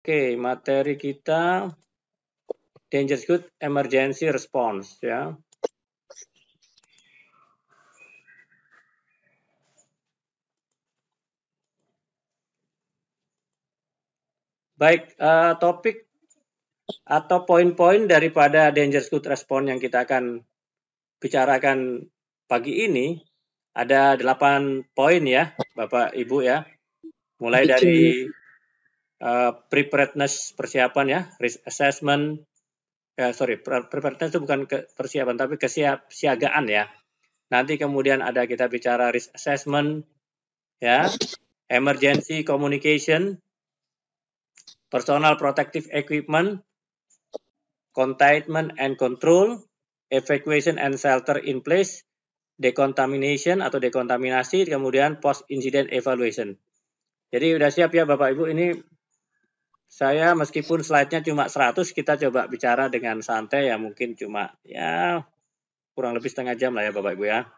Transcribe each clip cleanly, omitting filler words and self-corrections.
Oke, materi kita Dangerous Good Emergency Response ya. Baik, topik atau poin-poin daripada Dangerous Good Response yang kita akan bicarakan pagi ini ada 8 poin ya, Bapak Ibu ya. Mulai dari preparedness persiapan ya, risk assessment, preparedness itu bukan persiapan tapi kesiapsiagaan ya. Nanti kemudian ada kita bicara risk assessment ya, emergency communication, personal protective equipment, containment and control, evacuation and shelter in place, decontamination atau dekontaminasi, kemudian post incident evaluation. Jadi udah siap ya Bapak Ibu, ini saya meskipun slide-nya cuma 100, kita coba bicara dengan santai ya, mungkin cuma ya kurang lebih setengah jam lah ya Bapak Ibu ya.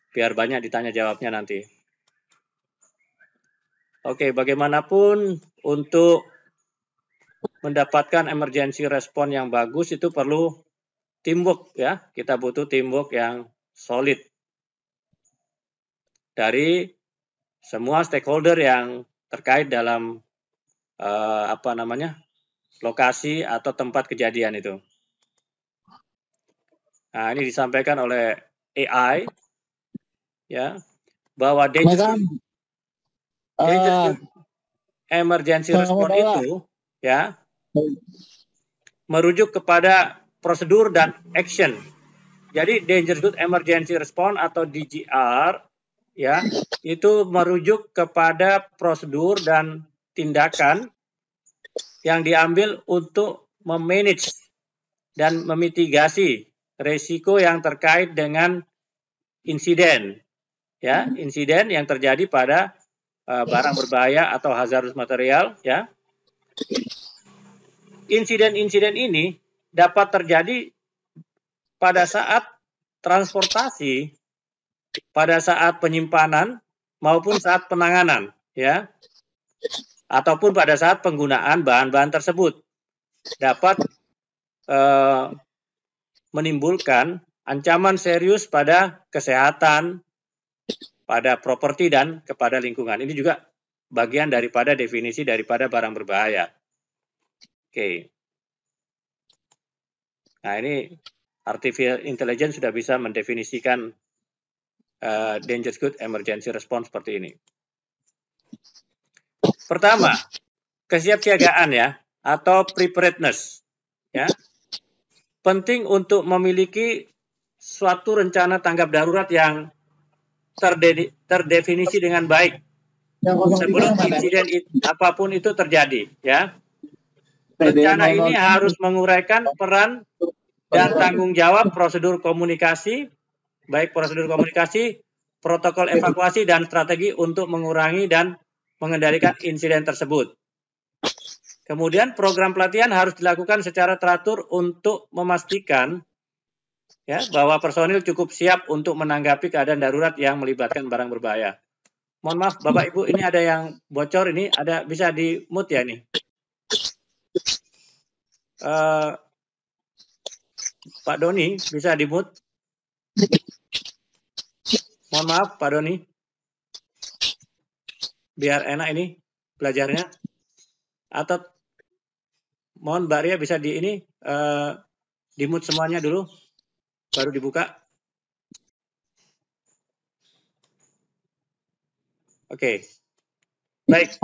Biar banyak ditanya jawabnya nanti. Oke, bagaimanapun untuk mendapatkan emergency response yang bagus itu perlu teamwork ya. Kita butuh teamwork yang solid dari semua stakeholder yang terkait dalam lokasi atau tempat kejadian itu. Nah, ini disampaikan oleh AI ya, bahwa emergency response itu ya merujuk kepada prosedur dan action. Jadi Dangerous Good Emergency Response atau DGR ya, itu merujuk kepada prosedur dan tindakan yang diambil untuk memanage dan memitigasi resiko yang terkait dengan insiden ya, insiden yang terjadi pada barang berbahaya atau hazardous material ya. Insiden-insiden ini dapat terjadi pada saat transportasi, pada saat penyimpanan maupun saat penanganan ya, ataupun pada saat penggunaan bahan-bahan tersebut dapat menimbulkan ancaman serius pada kesehatan, pada properti dan kepada lingkungan. Ini juga bagian daripada definisi daripada barang berbahaya. Oke. Nah, ini artificial intelligence sudah bisa mendefinisikan Dangerous Good Emergency Response seperti ini. Pertama, kesiapsiagaan ya, atau preparedness ya. Penting untuk memiliki suatu rencana tanggap darurat yang terdefinisi dengan baik sebelum insiden apapun itu terjadi ya. Rencana ini harus menguraikan peran dan tanggung jawab prosedur komunikasi, baik prosedur komunikasi, protokol evakuasi, dan strategi untuk mengurangi dan mengendalikan insiden tersebut. Kemudian program pelatihan harus dilakukan secara teratur untuk memastikan ya, bahwa personil cukup siap untuk menanggapi keadaan darurat yang melibatkan barang berbahaya. Mohon maaf Bapak Ibu, ini ada yang bocor, ini ada bisa di mute ya nih. Pak Doni bisa di mute. Mohon maaf Pak Doni. Biar enak ini belajarnya. Atau mohon Mbak Ria bisa di ini di mute semuanya dulu baru dibuka. Oke. Baik.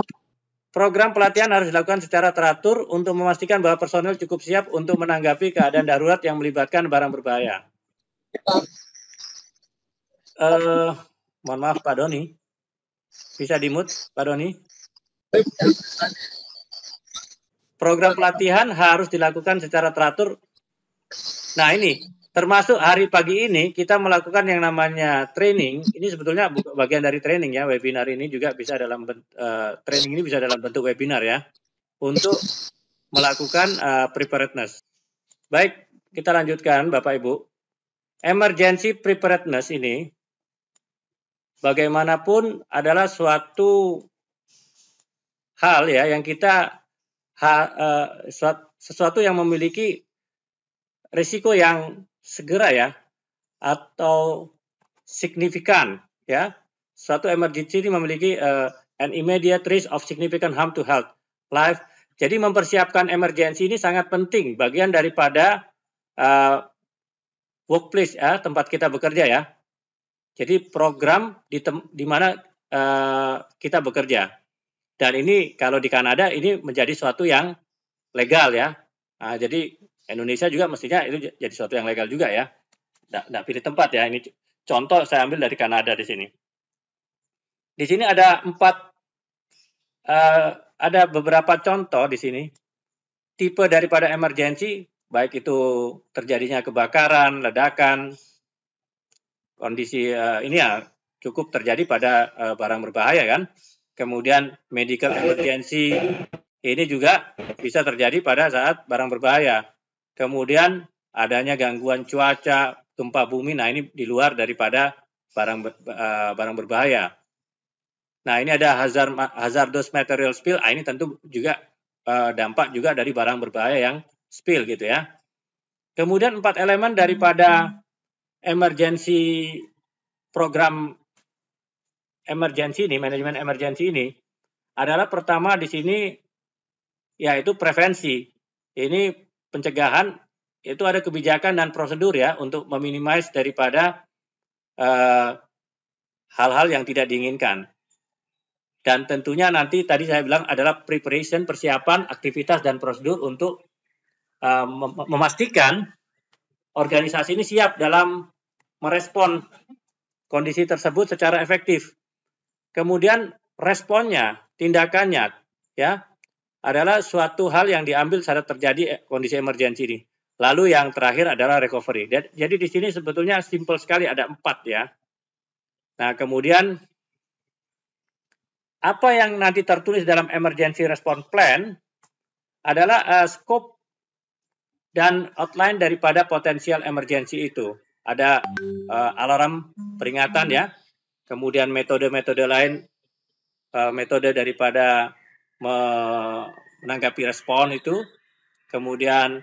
Program pelatihan harus dilakukan secara teratur untuk memastikan bahwa personel cukup siap untuk menanggapi keadaan darurat yang melibatkan barang berbahaya. Mohon maaf Pak Doni. Bisa di-mute Pak Doni? Program pelatihan harus dilakukan secara teratur. Nah ini, termasuk hari pagi ini kita melakukan yang namanya training. Ini sebetulnya bagian dari training ya, webinar ini juga bisa dalam training ini bisa dalam bentuk webinar ya, untuk melakukan preparedness. Baik, kita lanjutkan Bapak Ibu. Emergency preparedness ini bagaimanapun adalah suatu hal ya yang kita sesuatu yang memiliki risiko yang segera ya atau signifikan ya. Suatu emergency ini memiliki an immediate risk of significant harm to health, life. Jadi mempersiapkan emergency ini sangat penting, bagian daripada workplace ya, tempat kita bekerja ya. Jadi program di mana kita bekerja. Dan ini kalau di Kanada ini menjadi suatu yang legal ya. Nah, jadi Indonesia juga mestinya itu jadi suatu yang legal juga ya. Nggak pilih tempat ya. Ini contoh saya ambil dari Kanada di sini. Di sini ada ada beberapa contoh di sini. Tipe daripada emergency, baik itu terjadinya kebakaran, ledakan, kondisi ini ya cukup terjadi pada barang berbahaya kan. Kemudian medical emergency, ini juga bisa terjadi pada saat barang berbahaya. Kemudian adanya gangguan cuaca, gempa bumi, nah ini di luar daripada barang berbahaya. Nah ini ada hazardous material spill, ini tentu juga dampak juga dari barang berbahaya yang spill gitu ya. Kemudian 4 elemen daripada emergency program emergency ini, manajemen emergency ini adalah pertama di sini yaitu prevensi. Ini pencegahan, itu ada kebijakan dan prosedur ya untuk meminimais daripada hal-hal yang tidak diinginkan. Dan tentunya nanti tadi saya bilang adalah preparation, persiapan, aktivitas dan prosedur untuk memastikan organisasi ini siap dalam merespon kondisi tersebut secara efektif. Kemudian responnya, tindakannya ya adalah suatu hal yang diambil saat terjadi kondisi emergensi ini. Lalu yang terakhir adalah recovery. Jadi di sini sebetulnya simple sekali, ada 4 ya. Nah kemudian apa yang nanti tertulis dalam emergency response plan adalah scope dan outline daripada potensial emergency itu. Ada alarm peringatan ya, kemudian metode-metode lain, metode daripada menanggapi respon itu, kemudian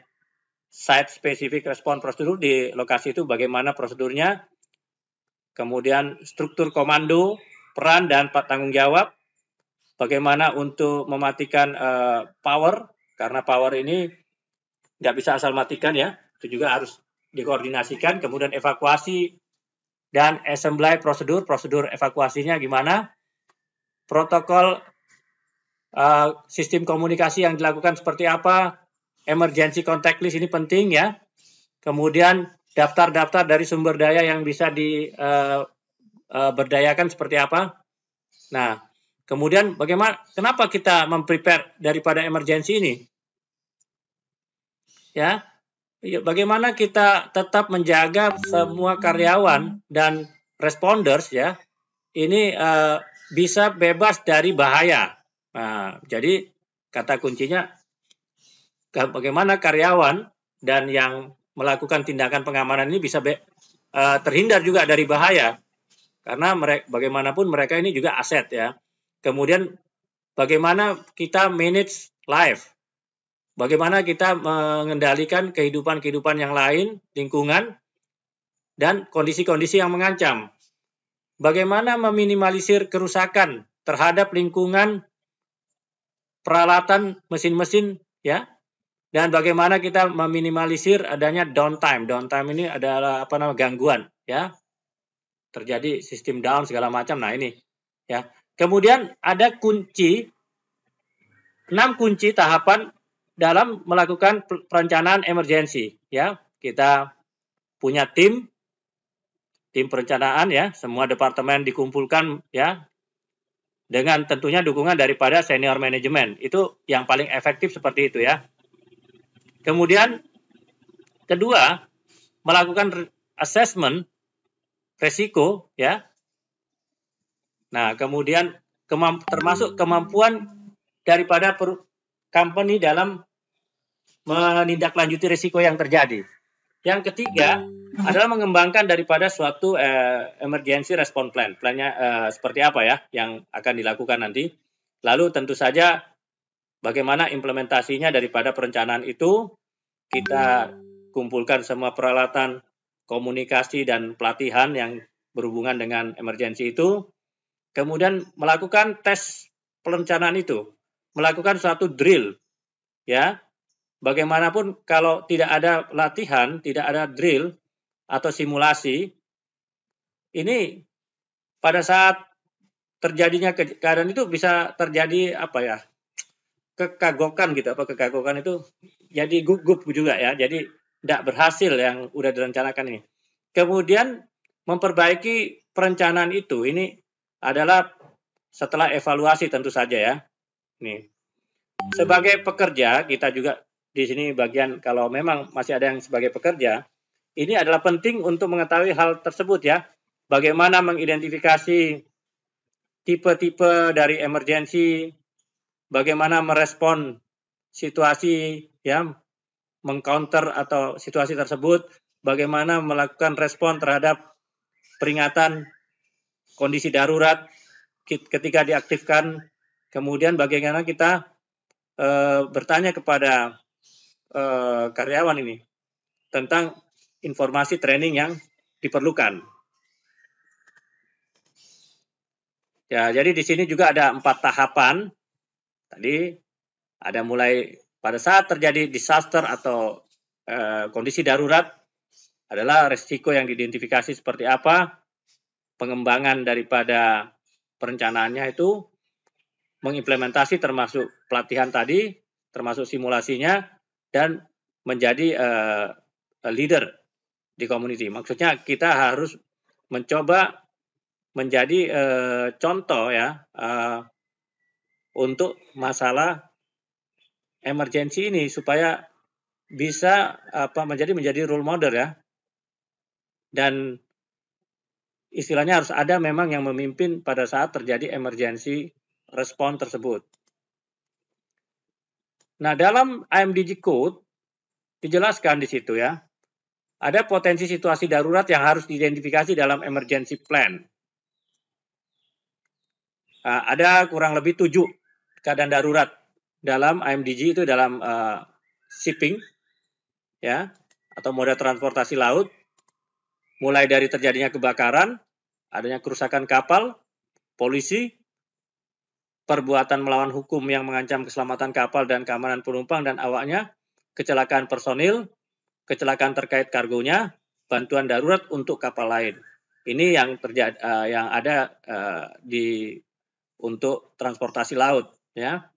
site specific response prosedur di lokasi itu bagaimana prosedurnya, kemudian struktur komando, peran dan tanggung jawab, bagaimana untuk mematikan power, karena power ini nggak bisa asal matikan ya, itu juga harus dikoordinasikan, kemudian evakuasi dan assembly prosedur evakuasinya gimana, protokol sistem komunikasi yang dilakukan seperti apa, emergency contact list ini penting ya, kemudian daftar-daftar dari sumber daya yang bisa diberdayakan seperti apa. Nah, kemudian kenapa kita memprepare daripada emergency ini? Ya, bagaimana kita tetap menjaga semua karyawan dan responders ya, ini bisa bebas dari bahaya. Nah, jadi kata kuncinya bagaimana karyawan dan yang melakukan tindakan pengamanan ini bisa terhindar juga dari bahaya, karena bagaimanapun mereka ini juga aset ya. Kemudian bagaimana kita manage life, bagaimana kita mengendalikan kehidupan yang lain, lingkungan, dan kondisi-kondisi yang mengancam. Bagaimana meminimalisir kerusakan terhadap lingkungan, peralatan, mesin-mesin, ya. Dan bagaimana kita meminimalisir adanya downtime. Downtime ini adalah gangguan, ya. Terjadi sistem down segala macam. Nah, ini, ya. Kemudian ada 6 kunci tahapan dalam melakukan perencanaan emergensi, ya. Kita punya tim perencanaan ya, semua departemen dikumpulkan ya, dengan tentunya dukungan daripada senior manajemen. Itu yang paling efektif seperti itu ya. Kemudian kedua, melakukan assessment resiko ya. Nah, kemudian termasuk kemampuan daripada company dalam menindaklanjuti risiko yang terjadi. Yang ketiga adalah mengembangkan daripada suatu emergency response plan. Plannya seperti apa ya yang akan dilakukan nanti. Lalu tentu saja bagaimana implementasinya daripada perencanaan itu, kita kumpulkan semua peralatan komunikasi dan pelatihan yang berhubungan dengan emergensi itu, kemudian melakukan tes perencanaan itu, melakukan suatu drill, ya. Bagaimanapun kalau tidak ada latihan, tidak ada drill atau simulasi, ini pada saat terjadinya keadaan itu bisa terjadi apa ya, kekagokan gitu, kekagokan itu jadi gugup juga ya, jadi tidak berhasil yang udah direncanakan ini. Kemudian memperbaiki perencanaan itu, ini adalah setelah evaluasi tentu saja ya. Nih, sebagai pekerja, kita juga di sini bagian kalau memang masih ada yang sebagai pekerja, ini adalah penting untuk mengetahui hal tersebut ya. Bagaimana mengidentifikasi tipe-tipe dari emergensi, bagaimana merespon situasi ya, mengcounter atau situasi tersebut, bagaimana melakukan respon terhadap peringatan kondisi darurat ketika diaktifkan, kemudian bagaimana kita bertanya kepada karyawan ini tentang informasi training yang diperlukan. Ya, jadi di sini juga ada 4 tahapan. Tadi ada mulai pada saat terjadi disaster atau kondisi darurat adalah risiko yang diidentifikasi seperti apa, pengembangan daripada perencanaannya itu, mengimplementasi termasuk pelatihan tadi, termasuk simulasinya, dan menjadi leader di community. Maksudnya kita harus mencoba menjadi contoh ya untuk masalah emergensi ini supaya bisa menjadi role model ya. Dan istilahnya harus ada memang yang memimpin pada saat terjadi emergency respon tersebut. Nah, dalam IMDG Code dijelaskan di situ ya, ada potensi situasi darurat yang harus diidentifikasi dalam emergency plan. Ada kurang lebih 7 keadaan darurat dalam IMDG itu dalam shipping ya, atau moda transportasi laut, mulai dari terjadinya kebakaran, adanya kerusakan kapal, polusi, perbuatan melawan hukum yang mengancam keselamatan kapal dan keamanan penumpang dan awaknya, kecelakaan personil, kecelakaan terkait kargonya, bantuan darurat untuk kapal lain. Ini yang terjadi yang ada untuk transportasi laut ya.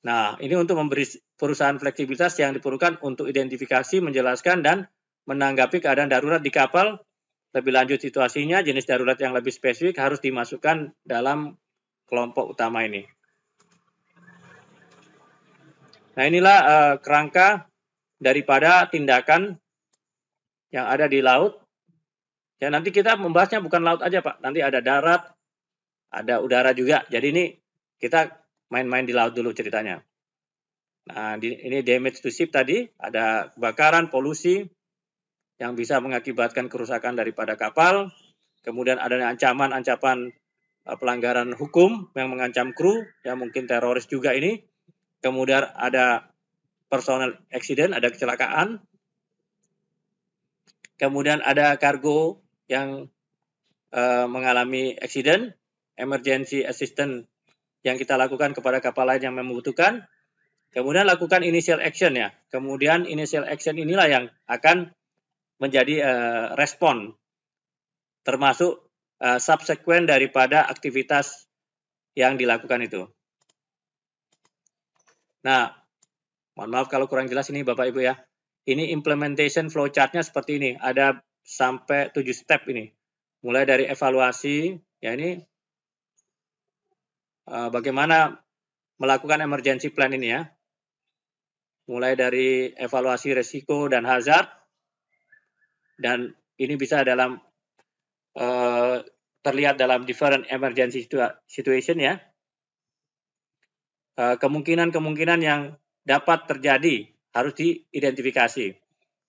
Nah, ini untuk memberi perusahaan fleksibilitas yang diperlukan untuk identifikasi, menjelaskan dan menanggapi keadaan darurat di kapal. Lebih lanjut situasinya, jenis darurat yang lebih spesifik harus dimasukkan dalam kelompok utama ini. Nah, inilah kerangka daripada tindakan yang ada di laut. Ya, nanti kita membahasnya bukan laut aja, Pak. Nanti ada darat, ada udara juga. Jadi ini kita main-main di laut dulu ceritanya. Nah, ini damage to ship tadi, ada kebakaran, polusi yang bisa mengakibatkan kerusakan daripada kapal. Kemudian adanya ancaman-ancaman pelanggaran hukum yang mengancam kru, yang mungkin teroris juga ini. Kemudian ada personal accident, ada kecelakaan. Kemudian ada kargo yang mengalami accident, emergency assistance yang kita lakukan kepada kapal lain yang membutuhkan. Kemudian lakukan initial action ya. Kemudian initial action inilah yang akan menjadi respon, termasuk subsequent daripada aktivitas yang dilakukan itu. Nah, mohon maaf kalau kurang jelas ini Bapak Ibu ya. Ini implementation flowchart-nya seperti ini. Ada sampai 7 step ini. Mulai dari evaluasi, ya ini bagaimana melakukan emergency plan ini ya. Mulai dari evaluasi resiko dan hazard. Dan ini bisa dalam terlihat dalam different emergency situation ya. Kemungkinan-kemungkinan yang dapat terjadi harus diidentifikasi.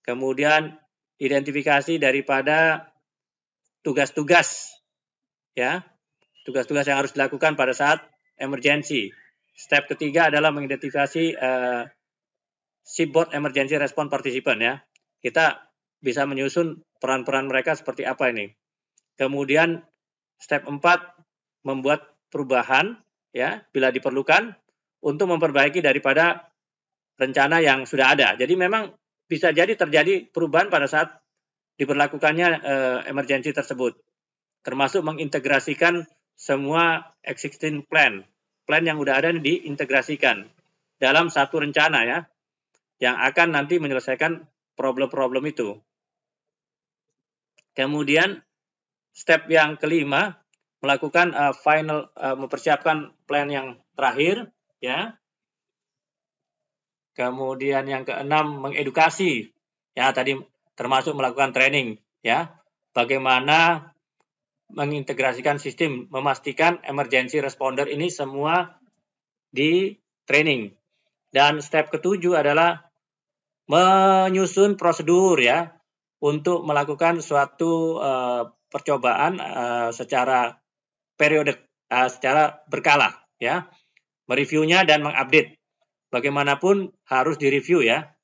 Kemudian identifikasi daripada tugas-tugas ya. Tugas-tugas yang harus dilakukan pada saat emergency. Step ketiga adalah mengidentifikasi shipboard emergency response participant ya. Kita bisa menyusun peran-peran mereka seperti apa ini. Kemudian step 4 membuat perubahan ya bila diperlukan untuk memperbaiki daripada rencana yang sudah ada. Jadi memang bisa jadi terjadi perubahan pada saat diberlakukannya emergency tersebut. Termasuk mengintegrasikan semua existing plan yang udah ada diintegrasikan dalam satu rencana ya, yang akan nanti menyelesaikan problem-problem itu. Kemudian step yang kelima, melakukan mempersiapkan plan yang terakhir ya. Kemudian yang keenam, mengedukasi ya, tadi termasuk melakukan training ya, bagaimana mengintegrasikan sistem, memastikan emergency responder ini semua di training. Dan step ketujuh adalah menyusun prosedur ya untuk melakukan suatu percobaan secara periodik, secara berkala ya, mereviewnya dan mengupdate. Bagaimanapun harus direview ya.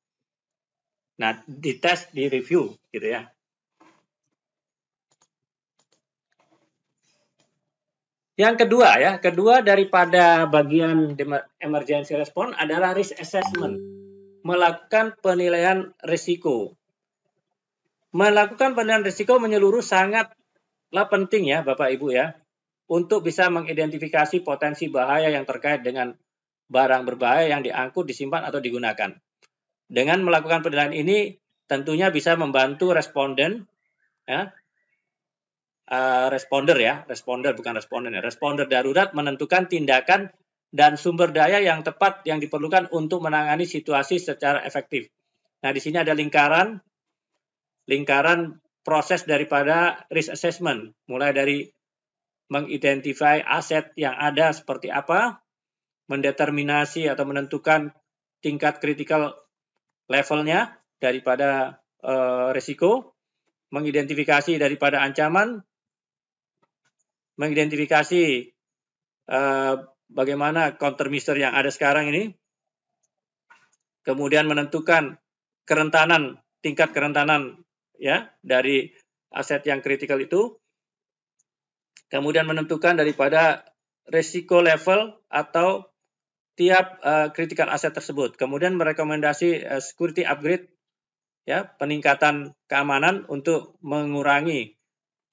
Nah, dites, direview gitu ya. Yang kedua daripada bagian emergency response adalah risk assessment. Melakukan penilaian risiko. Melakukan penilaian risiko menyeluruh sangatlah penting ya Bapak Ibu ya, untuk bisa mengidentifikasi potensi bahaya yang terkait dengan barang berbahaya yang diangkut, disimpan, atau digunakan. Dengan melakukan penilaian ini tentunya bisa membantu responden ya, responder darurat menentukan tindakan dan sumber daya yang tepat yang diperlukan untuk menangani situasi secara efektif. Nah, di sini ada lingkaran proses daripada risk assessment, mulai dari mengidentifikasi aset yang ada seperti apa, mendeterminasi atau menentukan tingkat critical levelnya daripada risiko, mengidentifikasi daripada ancaman, mengidentifikasi bagaimana countermeasure yang ada sekarang ini, kemudian menentukan tingkat kerentanan ya dari aset yang kritikal itu, kemudian menentukan daripada risiko level atau tiap critical aset tersebut, kemudian merekomendasi security upgrade ya, peningkatan keamanan untuk mengurangi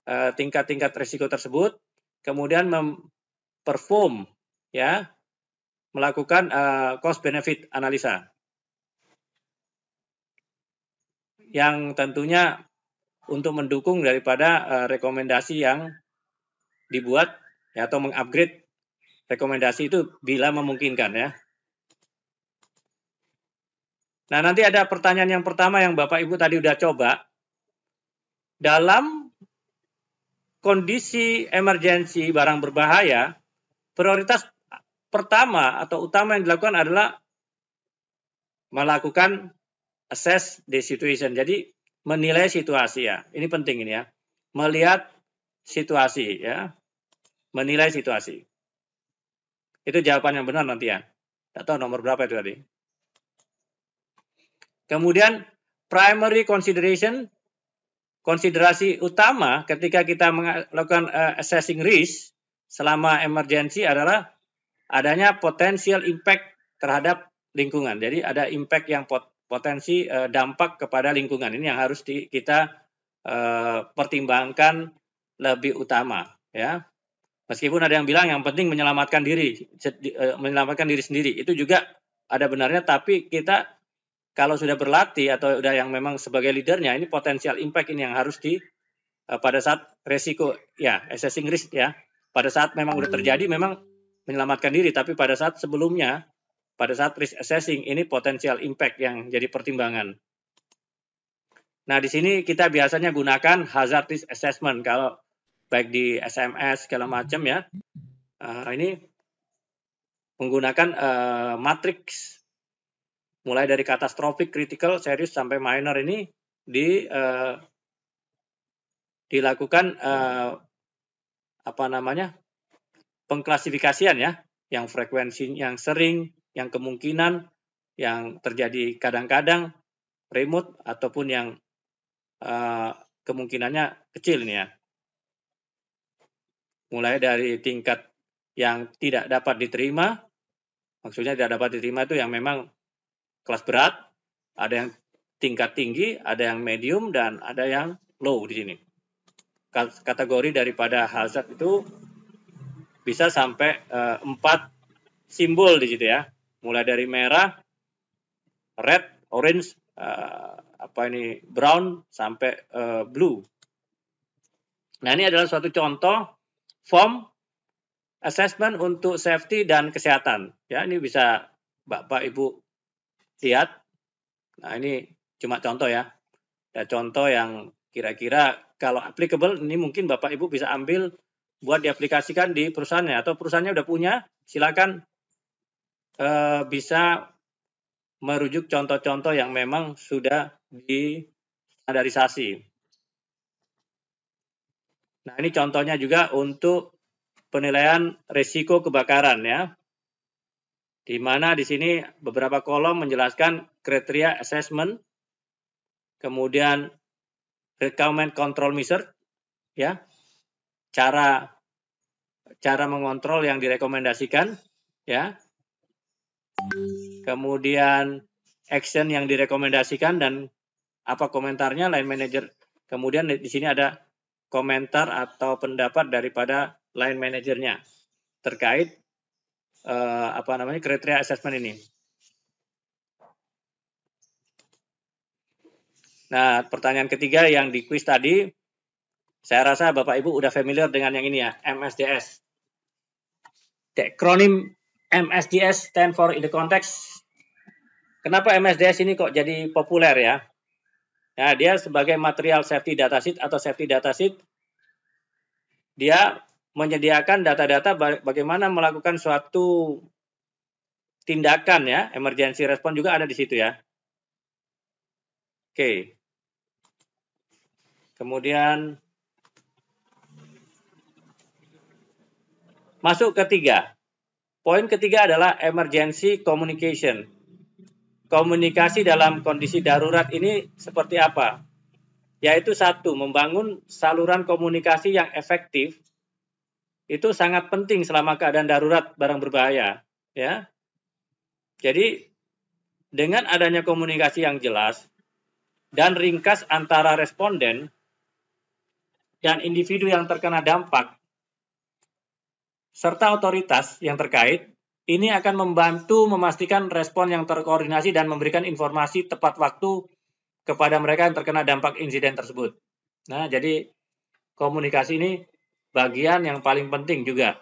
tingkat-tingkat risiko tersebut, kemudian memperform ya, melakukan cost benefit analisa yang tentunya untuk mendukung daripada rekomendasi yang dibuat ya, atau mengupgrade rekomendasi itu bila memungkinkan ya. Nah, nanti ada pertanyaan yang pertama yang Bapak Ibu tadi udah coba. Dalam kondisi emergensi barang berbahaya, prioritas pertama atau utama yang dilakukan adalah melakukan assess the situation. Jadi menilai situasi ya. Ini penting ini ya. Melihat situasi ya. Menilai situasi. Itu jawaban yang benar nanti ya. Tidak tahu nomor berapa itu tadi. Kemudian primary consideration, konsiderasi utama ketika kita melakukan assessing risk selama emergency adalah adanya potential impact terhadap lingkungan. Jadi ada impact yang potensi dampak kepada lingkungan. Ini yang harus kita pertimbangkan lebih utama ya. Meskipun ada yang bilang yang penting menyelamatkan diri sendiri, itu juga ada benarnya, tapi kita kalau sudah berlatih atau sudah yang memang sebagai leadernya, ini potensial impact ini yang harus pada saat resiko ya, assessing risk ya, pada saat memang sudah terjadi memang menyelamatkan diri, tapi pada saat sebelumnya, pada saat risk assessing ini potensial impact yang jadi pertimbangan. Nah, di sini kita biasanya gunakan hazard risk assessment kalau baik di SMS segala macam ya. Ini menggunakan matriks mulai dari catastrophic, critical, serious sampai minor ini dilakukan pengklasifikasian ya. yang frekuensi yang sering, yang kemungkinan, yang terjadi kadang-kadang, remote, ataupun yang kemungkinannya kecil ini ya. Mulai dari tingkat yang tidak dapat diterima, maksudnya tidak dapat diterima itu yang memang kelas berat, ada yang tingkat tinggi, ada yang medium, dan ada yang low di sini. Kategori daripada hazard itu bisa sampai 4 simbol di situ ya. Mulai dari merah, red, orange, brown sampai blue. Nah, ini adalah suatu contoh form assessment untuk safety dan kesehatan. Ya, ini bisa Bapak Ibu lihat. Nah, ini cuma contoh ya. Ya, contoh yang kira-kira kalau applicable ini mungkin Bapak Ibu bisa ambil buat diaplikasikan di perusahaannya, atau perusahaannya udah punya, silakan bisa merujuk contoh-contoh yang memang sudah distandarisasi. Nah, ini contohnya juga untuk penilaian risiko kebakaran ya. Di mana di sini beberapa kolom menjelaskan kriteria assessment, kemudian recommend control measure ya. Cara mengontrol yang direkomendasikan ya. Kemudian action yang direkomendasikan dan apa komentarnya line manager. Kemudian di sini ada komentar atau pendapat daripada line manajernya terkait kriteria assessment ini. Nah, pertanyaan ketiga yang di quiz tadi, saya rasa Bapak Ibu udah familiar dengan yang ini ya, MSDS. The acronym MSDS stand for in the context. Kenapa MSDS ini kok jadi populer ya? Nah, dia sebagai material safety datasheet atau safety datasheet, dia menyediakan data-data bagaimana melakukan suatu tindakan ya, emergency response juga ada di situ ya. Oke. Kemudian masuk ketiga. Poin ketiga adalah emergency communication. Komunikasi dalam kondisi darurat ini seperti apa? Yaitu satu, membangun saluran komunikasi yang efektif. Itu sangat penting selama keadaan darurat barang berbahaya, ya. Jadi dengan adanya komunikasi yang jelas dan ringkas antara responden dan individu yang terkena dampak serta otoritas yang terkait, ini akan membantu memastikan respon yang terkoordinasi dan memberikan informasi tepat waktu kepada mereka yang terkena dampak insiden tersebut. Nah, jadi komunikasi ini bagian yang paling penting juga.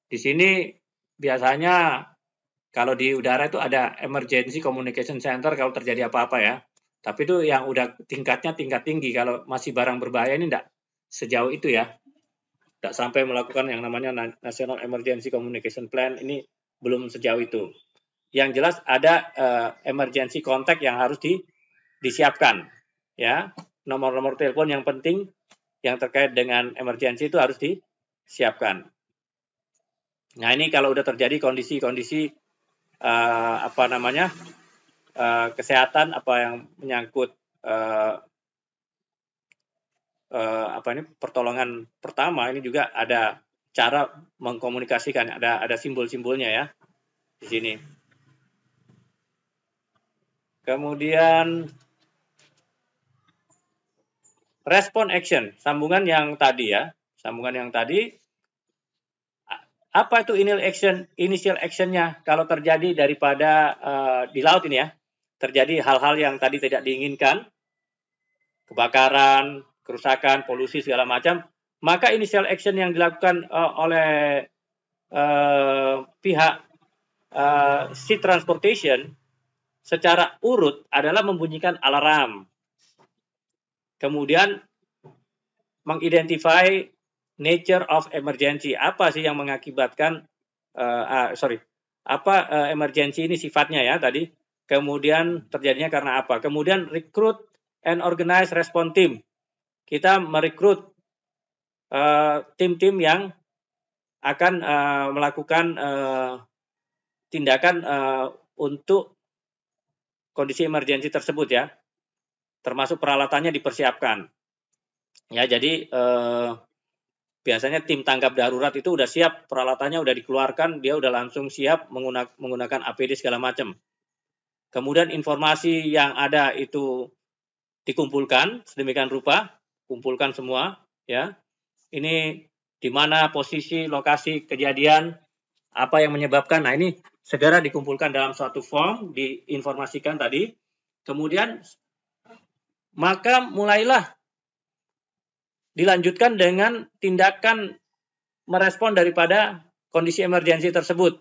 Di sini biasanya kalau di udara itu ada emergency communication center kalau terjadi apa-apa ya. Tapi itu yang udah tingkatnya tingkat tinggi. Kalau masih barang berbahaya ini enggak sejauh itu ya. Tidak sampai melakukan yang namanya National Emergency Communication Plan, ini belum sejauh itu. Yang jelas ada emergency contact yang harus disiapkan. Ya, nomor-nomor telepon yang penting yang terkait dengan emergency itu harus disiapkan. Nah, ini kalau udah terjadi kondisi-kondisi kesehatan apa yang menyangkut pertolongan pertama, ini juga ada cara mengkomunikasikan, ada simbol-simbolnya ya di sini. Kemudian respon action, sambungan yang tadi ya, apa itu initial action-nya kalau terjadi daripada di laut ini ya, terjadi hal-hal yang tadi tidak diinginkan, kebakaran, kerusakan, polusi segala macam, maka initial action yang dilakukan oleh pihak sea transportation secara urut adalah membunyikan alarm. Kemudian mengidentify nature of emergency. Apa sih yang mengakibatkan emergency ini sifatnya ya tadi. Kemudian terjadinya karena apa? Kemudian recruit and organize response team. Kita merekrut tim-tim yang akan melakukan tindakan untuk kondisi emergensi tersebut ya, termasuk peralatannya dipersiapkan. Ya, jadi biasanya tim tanggap darurat itu udah siap, peralatannya udah dikeluarkan, dia udah langsung siap menggunakan APD segala macam. Kemudian informasi yang ada itu dikumpulkan sedemikian rupa, kumpulkan semua, ya. Ini di mana posisi lokasi kejadian, apa yang menyebabkan. Nah, ini segera dikumpulkan dalam suatu form, diinformasikan tadi. Kemudian maka mulailah dilanjutkan dengan tindakan merespon daripada kondisi emergensi tersebut.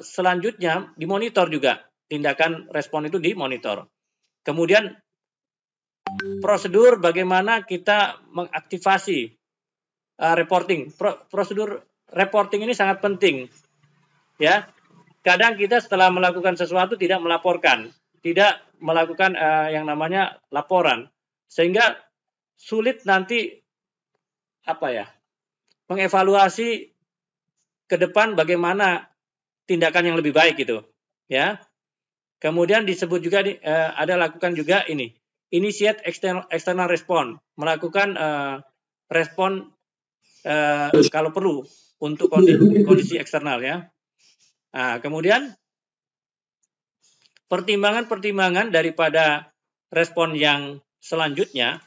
Selanjutnya dimonitor juga, tindakan respon itu dimonitor. Kemudian prosedur bagaimana kita mengaktifasi reporting. Prosedur reporting ini sangat penting. Ya, kadang kita setelah melakukan sesuatu tidak melaporkan, tidak melakukan yang namanya laporan, sehingga sulit nanti mengevaluasi ke depan bagaimana tindakan yang lebih baik gitu, ya. Kemudian disebut juga ada lakukan juga ini, initiate external response, melakukan respon kalau perlu untuk kondisi eksternal ya. Nah, kemudian pertimbangan-pertimbangan daripada respon yang selanjutnya,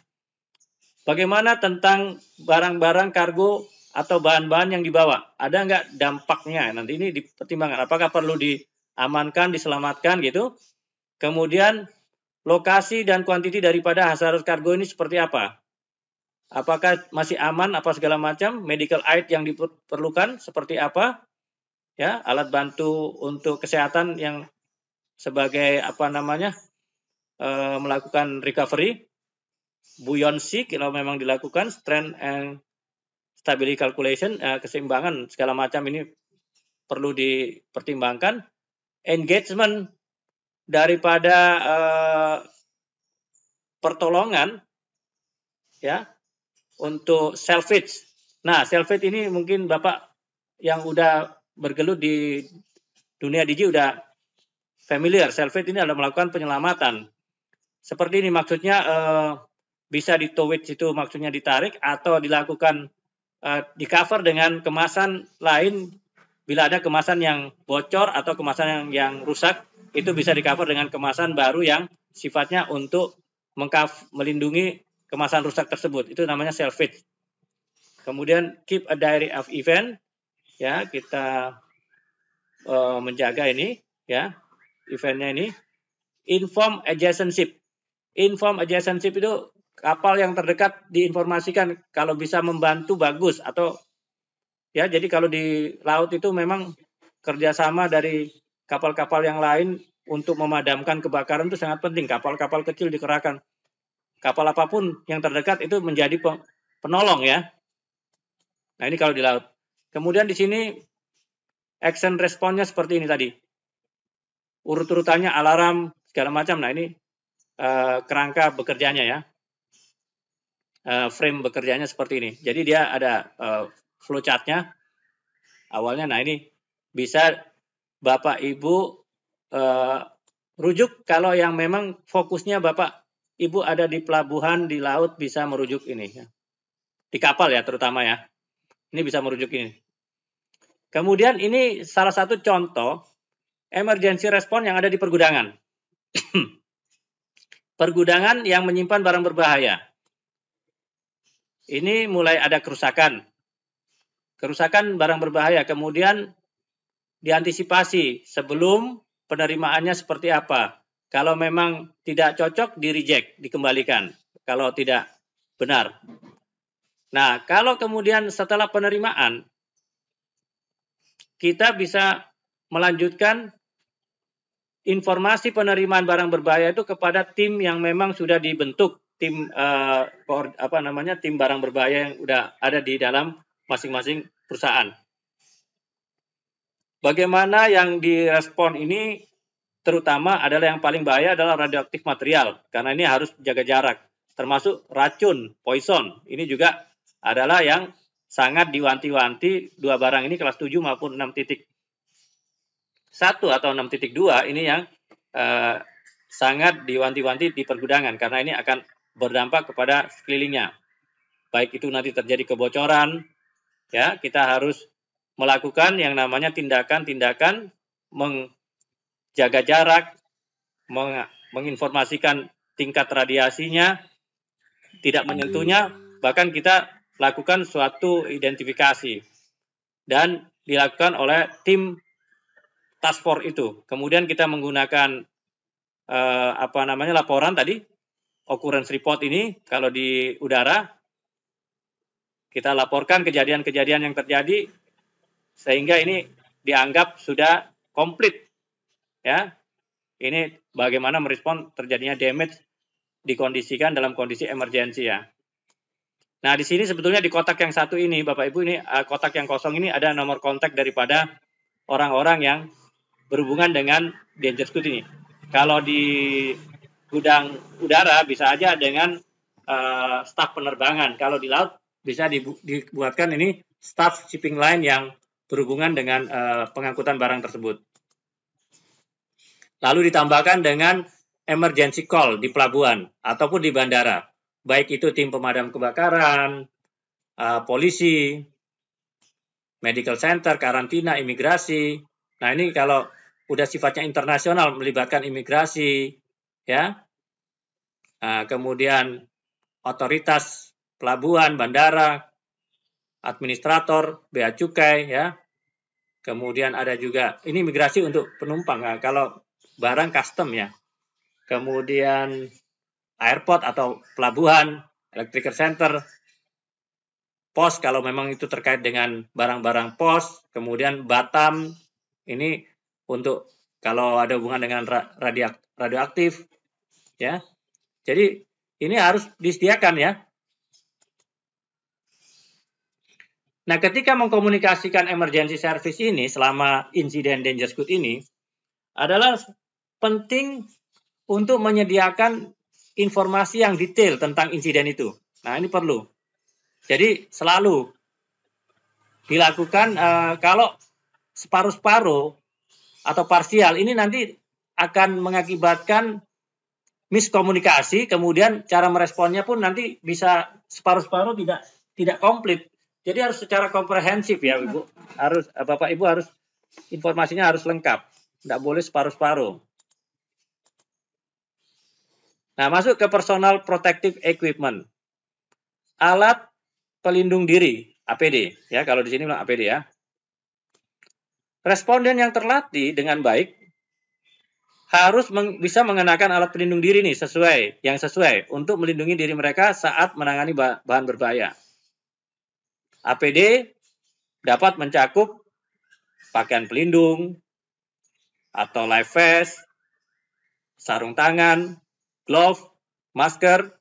bagaimana tentang barang-barang kargo atau bahan-bahan yang dibawa, ada nggak dampaknya? Nanti ini dipertimbangkan, apakah perlu diamankan, diselamatkan gitu. Kemudian lokasi dan kuantiti daripada hazardous kargo ini seperti apa? Apakah masih aman, apa segala macam, medical aid yang diperlukan seperti apa? Ya, alat bantu untuk kesehatan yang sebagai melakukan recovery, buoyancy kalau memang dilakukan, strength and stability calculation, keseimbangan segala macam ini perlu dipertimbangkan. Engagement daripada pertolongan ya untuk salvage. Nah, salvage ini mungkin Bapak yang udah bergelut di dunia digi udah familiar. Salvage ini adalah melakukan penyelamatan. Seperti ini maksudnya bisa di towage itu maksudnya ditarik atau dilakukan di cover dengan kemasan lain. Bila ada kemasan yang bocor atau kemasan yang rusak, itu bisa di cover dengan kemasan baru yang sifatnya untuk melindungi kemasan rusak tersebut. Itu namanya salvage. Kemudian keep a diary of event, ya, kita menjaga ini ya eventnya ini. Inform adjacent ship. Inform adjacent ship itu kapal yang terdekat diinformasikan, kalau bisa membantu bagus, atau ya jadi kalau di laut itu memang kerjasama dari kapal-kapal yang lain untuk memadamkan kebakaran itu sangat penting. Kapal-kapal kecil dikerahkan, kapal apapun yang terdekat itu menjadi penolong ya. Nah, ini kalau di laut. Kemudian di sini action response-nya seperti ini tadi. Urut-urutannya alarm segala macam. Nah, ini kerangka bekerjanya ya. Frame bekerjanya seperti ini. Jadi dia ada flowchart-nya awalnya. Nah, ini bisa Bapak Ibu rujuk kalau yang memang fokusnya Bapak Ibu ada di pelabuhan, di laut, bisa merujuk ini ya. Di kapal ya terutama ya. Ini bisa merujuk ini. Kemudian ini salah satu contoh emergency response yang ada di pergudangan. Pergudangan yang menyimpan barang berbahaya. Ini mulai ada kerusakan. Kerusakan barang berbahaya. Kemudian diantisipasi sebelum penerimaannya seperti apa. Kalau memang tidak cocok, di-reject, dikembalikan. Kalau tidak benar. Nah, kalau kemudian setelah penerimaan, kita bisa melanjutkan informasi penerimaan barang berbahaya itu kepada tim yang memang sudah dibentuk, tim tim barang berbahaya yang sudah ada di dalam masing-masing perusahaan. Bagaimana yang direspon ini terutama adalah yang paling bahaya adalah radioaktif material, karena ini harus jaga jarak, termasuk racun, poison. Ini juga adalah yang sangat diwanti-wanti dua barang ini kelas 7 maupun 6.1 atau 6.2 ini yang sangat diwanti-wanti di pergudangan karena ini akan berdampak kepada sekelilingnya. Baik itu nanti terjadi kebocoran, ya kita harus melakukan yang namanya tindakan-tindakan menjaga jarak, menginformasikan tingkat radiasinya, tidak menyentuhnya, bahkan kita lakukan suatu identifikasi dan dilakukan oleh tim task force itu. Kemudian kita menggunakan laporan tadi, occurrence report ini kalau di udara kita laporkan kejadian-kejadian yang terjadi sehingga ini dianggap sudah komplit, ya. Ini bagaimana merespon terjadinya damage dikondisikan dalam kondisi emergensi, ya. Nah, di sini sebetulnya di kotak yang satu ini, Bapak Ibu, ini kotak yang kosong ini ada nomor kontak daripada orang-orang yang berhubungan dengan danger squid ini. Kalau di gudang udara bisa aja dengan staf penerbangan. Kalau di laut bisa dibuatkan ini staff shipping line yang berhubungan dengan pengangkutan barang tersebut. Lalu ditambahkan dengan emergency call di pelabuhan ataupun di bandara. Baik itu tim pemadam kebakaran, polisi, medical center, karantina, imigrasi. Nah, ini kalau udah sifatnya internasional melibatkan imigrasi, ya. Kemudian otoritas pelabuhan, bandara, administrator, bea cukai, ya. Kemudian ada juga ini imigrasi untuk penumpang. Nah, kalau barang custom, ya. Kemudian airport atau pelabuhan, electrical center, pos kalau memang itu terkait dengan barang-barang pos, kemudian Batam ini untuk kalau ada hubungan dengan radioaktif, ya. Jadi ini harus disediakan, ya. Nah, ketika mengkomunikasikan emergency service ini selama insiden danger squid ini adalah penting untuk menyediakan informasi yang detail tentang insiden itu. Nah, ini perlu. Jadi selalu dilakukan kalau separuh-separuh atau parsial ini nanti akan mengakibatkan miskomunikasi, kemudian cara meresponnya pun nanti bisa separuh-separuh tidak komplit. Jadi harus secara komprehensif, ya, Ibu. Harus Bapak Ibu harus informasinya harus lengkap. Tidak boleh separuh-separuh. Nah, masuk ke personal protective equipment. Alat pelindung diri, APD, ya, kalau di sini bilang APD, ya. Responden yang terlatih dengan baik harus bisa mengenakan alat pelindung diri nih sesuai untuk melindungi diri mereka saat menangani bahan berbahaya. APD dapat mencakup pakaian pelindung atau life vest, sarung tangan, glove, masker,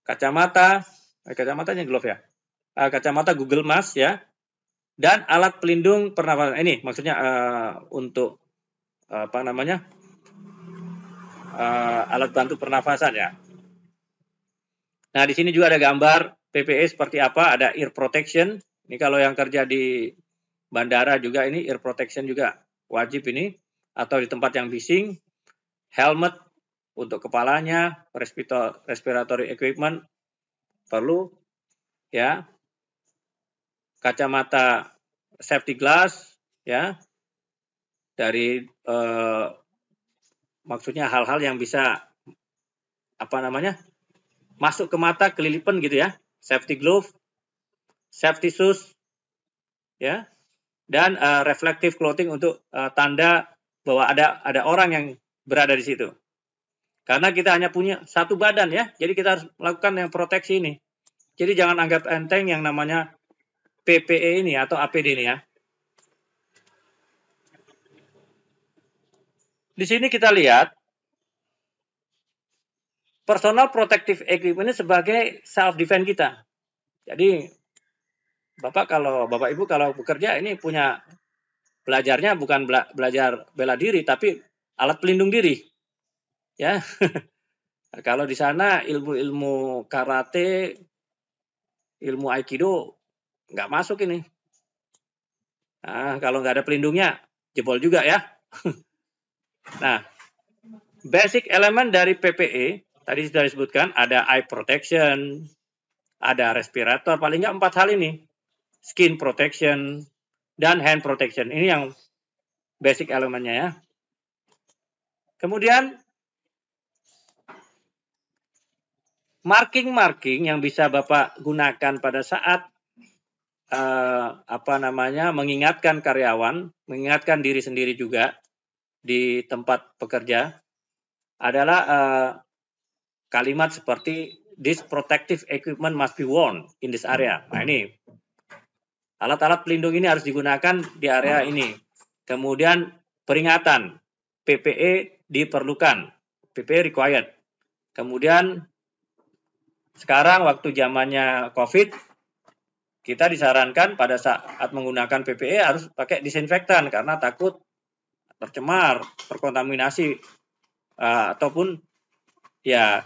kacamatanya glove, ya. Kacamata Google Mask, ya. Dan alat pelindung pernafasan. Ini maksudnya untuk alat bantu pernafasan, ya. Nah, di sini juga ada gambar PPE seperti apa, ada ear protection. Ini kalau yang kerja di bandara juga ini ear protection juga wajib ini, atau di tempat yang bising, helmet untuk kepalanya, respiratory equipment perlu, ya. Kacamata safety glass, ya. Dari maksudnya hal-hal yang bisa masuk ke mata, kelilipan gitu, ya. Safety glove, safety shoes, ya. Dan reflective clothing untuk tanda bahwa ada orang yang berada di situ. Karena kita hanya punya satu badan, ya. Jadi kita harus melakukan yang proteksi ini. Jadi jangan anggap enteng yang namanya PPE ini atau APD ini, ya. Di sini kita lihat personal protective equipment ini sebagai self defense kita. Jadi Bapak Ibu kalau bekerja ini punya belajarnya bukan belajar bela diri tapi alat pelindung diri. Ya. Kalau di sana ilmu-ilmu karate, ilmu aikido nggak masuk ini. Nah, kalau nggak ada pelindungnya, jebol juga ya. Nah, basic elemen dari PPE, tadi sudah disebutkan, ada eye protection, ada respirator, paling nggak 4 hal ini. Skin protection, dan hand protection. Ini yang basic elemennya ya. Kemudian, marking-marking yang bisa Bapak gunakan pada saat mengingatkan karyawan, mengingatkan diri sendiri juga di tempat pekerja adalah kalimat seperti this protective equipment must be worn in this area. Nah ini alat-alat pelindung ini harus digunakan di area ini. Kemudian peringatan PPE diperlukan, PPE required. Kemudian sekarang waktu zamannya COVID, kita disarankan pada saat menggunakan PPE harus pakai disinfektan karena takut tercemar, terkontaminasi, ataupun ya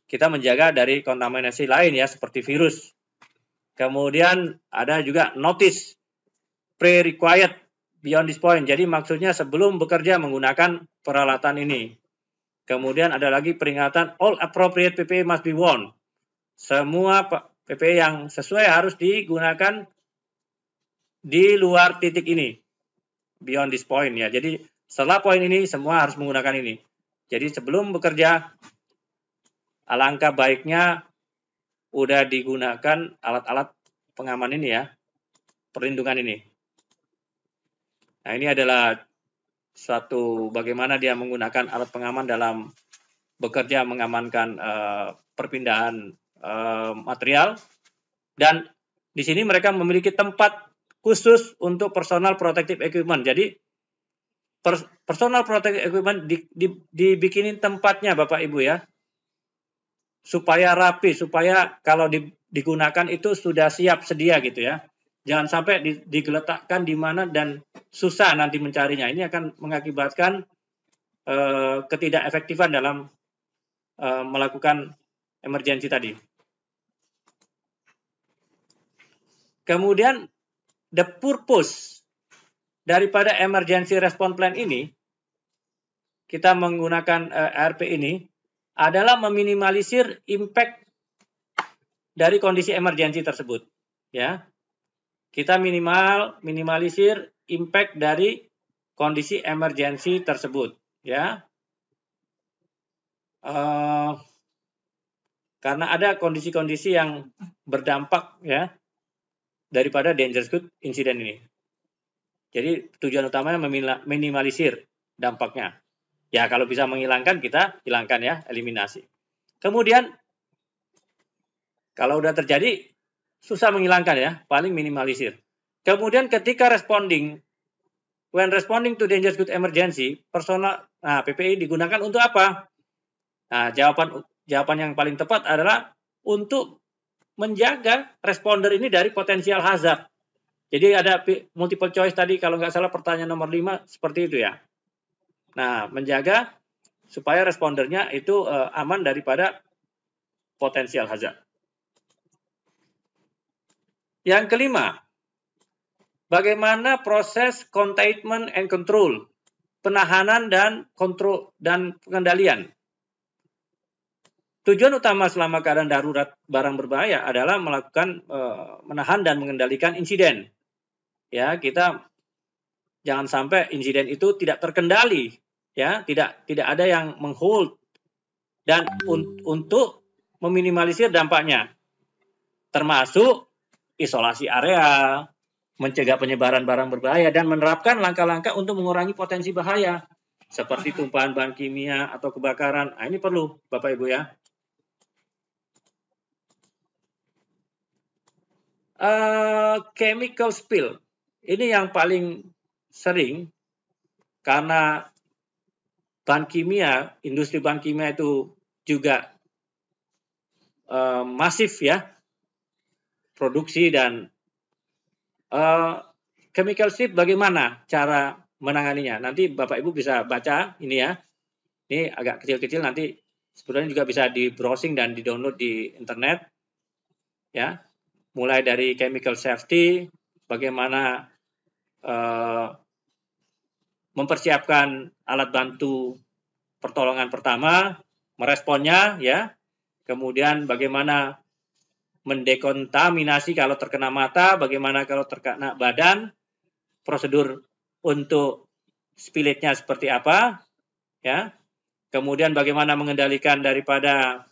kita menjaga dari kontaminasi lain ya seperti virus. Kemudian ada juga notice pre-required beyond this point. Jadi maksudnya sebelum bekerja menggunakan peralatan ini. Kemudian ada lagi peringatan all appropriate PPE must be worn. Semua PPE yang sesuai harus digunakan di luar titik ini, beyond this point ya. Jadi setelah poin ini semua harus menggunakan ini. Jadi sebelum bekerja, alangkah baiknya udah digunakan alat-alat pengaman ini ya, perlindungan ini. Nah ini adalah suatu bagaimana dia menggunakan alat pengaman dalam bekerja mengamankan perpindahan material, dan di sini mereka memiliki tempat khusus untuk personal protective equipment. Jadi personal protective equipment dibikinin tempatnya Bapak Ibu ya, supaya rapi, supaya kalau digunakan itu sudah siap sedia gitu ya. Jangan sampai digeletakkan di mana dan susah nanti mencarinya. Ini akan mengakibatkan ketidakefektifan dalam melakukan emergensi tadi. Kemudian the purpose daripada emergency response plan ini, kita menggunakan ERP ini adalah meminimalisir impact dari kondisi emergensi tersebut. Ya, kita minimalisir impact dari kondisi emergensi tersebut. Ya, karena ada kondisi-kondisi yang berdampak ya daripada dangerous good incident ini. Jadi tujuan utamanya meminimalisir dampaknya. Ya kalau bisa menghilangkan, kita hilangkan ya, eliminasi. Kemudian kalau udah terjadi susah menghilangkan ya, paling minimalisir. Kemudian ketika when responding to dangerous good emergency, PPE digunakan untuk apa? Nah, jawaban yang paling tepat adalah untuk menjaga responder ini dari potensial hazard. Jadi ada multiple choice tadi, kalau nggak salah pertanyaan nomor 5 seperti itu ya. Nah, menjaga supaya respondernya itu aman daripada potensial hazard. Yang kelima, bagaimana proses containment and control, penahanan dan kontrol dan pengendalian. Tujuan utama selama keadaan darurat barang berbahaya adalah melakukan menahan dan mengendalikan insiden. Ya, kita jangan sampai insiden itu tidak terkendali, ya, tidak ada yang menghold, dan untuk meminimalisir dampaknya, termasuk isolasi area, mencegah penyebaran barang berbahaya, dan menerapkan langkah-langkah untuk mengurangi potensi bahaya seperti tumpahan bahan kimia atau kebakaran. Nah, ini perlu Bapak Ibu ya. Chemical spill ini yang paling sering karena bahan kimia, industri bahan kimia itu juga masif ya produksi, dan chemical spill bagaimana cara menanganinya. Nanti Bapak Ibu bisa baca ini ya. Ini agak kecil-kecil, nanti sebenarnya juga bisa di browsing dan di download di internet ya. mulai dari chemical safety, bagaimana mempersiapkan alat bantu pertolongan pertama, meresponnya, ya. Kemudian bagaimana mendekontaminasi kalau terkena mata, bagaimana kalau terkena badan, prosedur untuk spillage-nya seperti apa, ya. Kemudian bagaimana mengendalikan daripada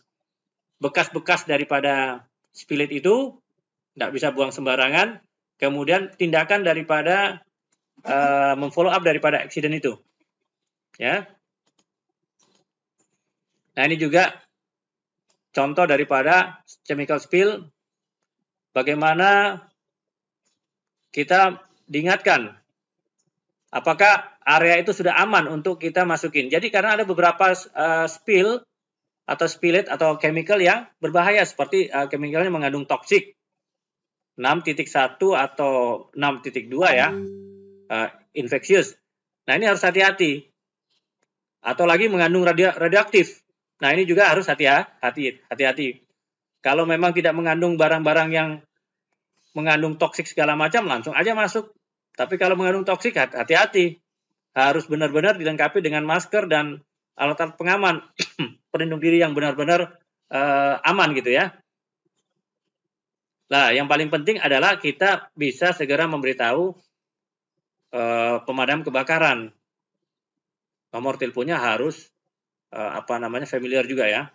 bekas-bekas daripada spillage itu, tidak bisa buang sembarangan. Kemudian tindakan daripada memfollow up daripada accident itu, ya. Nah, ini juga contoh daripada chemical spill, bagaimana kita diingatkan apakah area itu sudah aman untuk kita masukin. Jadi karena ada beberapa spill atau spillage atau chemical yang berbahaya, seperti chemicalnya mengandung toksik 6.1 atau 6.2 ya, infectious. Nah, ini harus hati-hati. Atau lagi mengandung radioaktif. Nah, ini juga harus hati-hati. Kalau memang tidak mengandung barang-barang yang mengandung toksik segala macam, langsung aja masuk. Tapi kalau mengandung toksik, hati-hati. Harus benar-benar dilengkapi dengan masker dan alat-alat pengaman, pelindung diri yang benar-benar aman gitu ya. Nah, yang paling penting adalah kita bisa segera memberitahu pemadam kebakaran. Nomor teleponnya harus familiar juga ya.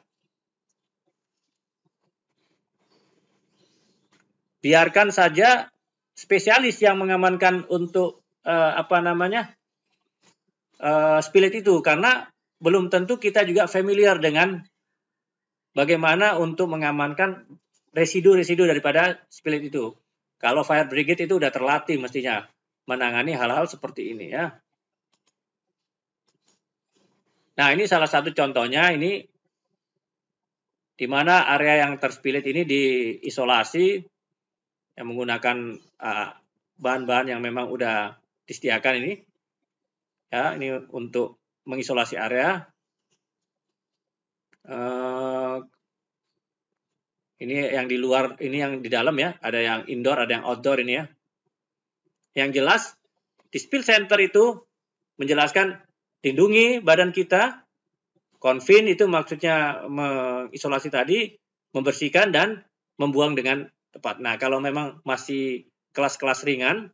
Biarkan saja spesialis yang mengamankan untuk spillage itu, karena belum tentu kita juga familiar dengan bagaimana untuk mengamankan residu-residu daripada spillage itu. Kalau fire brigade itu udah terlatih mestinya menangani hal-hal seperti ini ya. Nah, ini salah satu contohnya, ini di mana area yang terspillage ini diisolasi yang menggunakan bahan-bahan yang memang udah disediakan ini. Ya, ini untuk mengisolasi area. Ini yang di luar, ini yang di dalam ya. Ada yang indoor, ada yang outdoor ini ya. Yang jelas, di spill center itu menjelaskan lindungi badan kita. Confine itu maksudnya mengisolasi tadi, membersihkan dan membuang dengan tepat. Nah, kalau memang masih kelas-kelas ringan,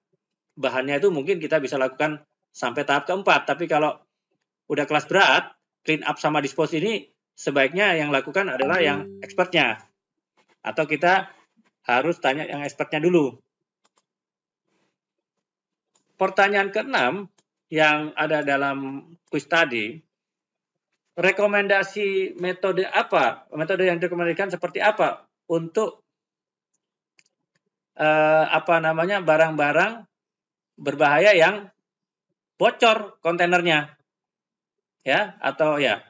bahannya itu mungkin kita bisa lakukan sampai tahap keempat. Tapi kalau udah kelas berat, clean up sama dispose ini sebaiknya yang lakukan adalah yang expertnya. Atau kita harus tanya yang expertnya dulu. Pertanyaan ke-6 yang ada dalam kuis tadi, rekomendasi metode apa? Metode yang direkomendasikan seperti apa untuk barang-barang berbahaya yang bocor kontainernya, ya, atau ya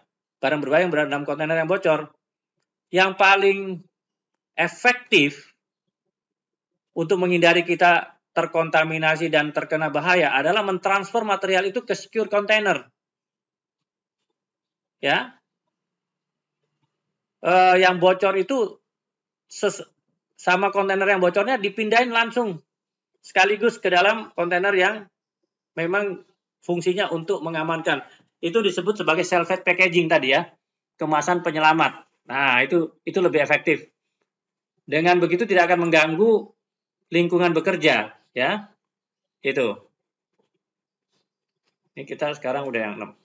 barang berbahaya yang berada dalam kontainer yang bocor. Yang paling efektif untuk menghindari kita terkontaminasi dan terkena bahaya adalah mentransfer material itu ke secure container, ya. Yang bocor itu sama kontainer yang bocornya dipindahin langsung sekaligus ke dalam kontainer yang memang fungsinya untuk mengamankan. Itu disebut sebagai self-fed packaging tadi ya, kemasan penyelamat. Nah, itu lebih efektif. Dengan begitu tidak akan mengganggu lingkungan bekerja, ya. Itu. Ini kita sekarang udah yang 6.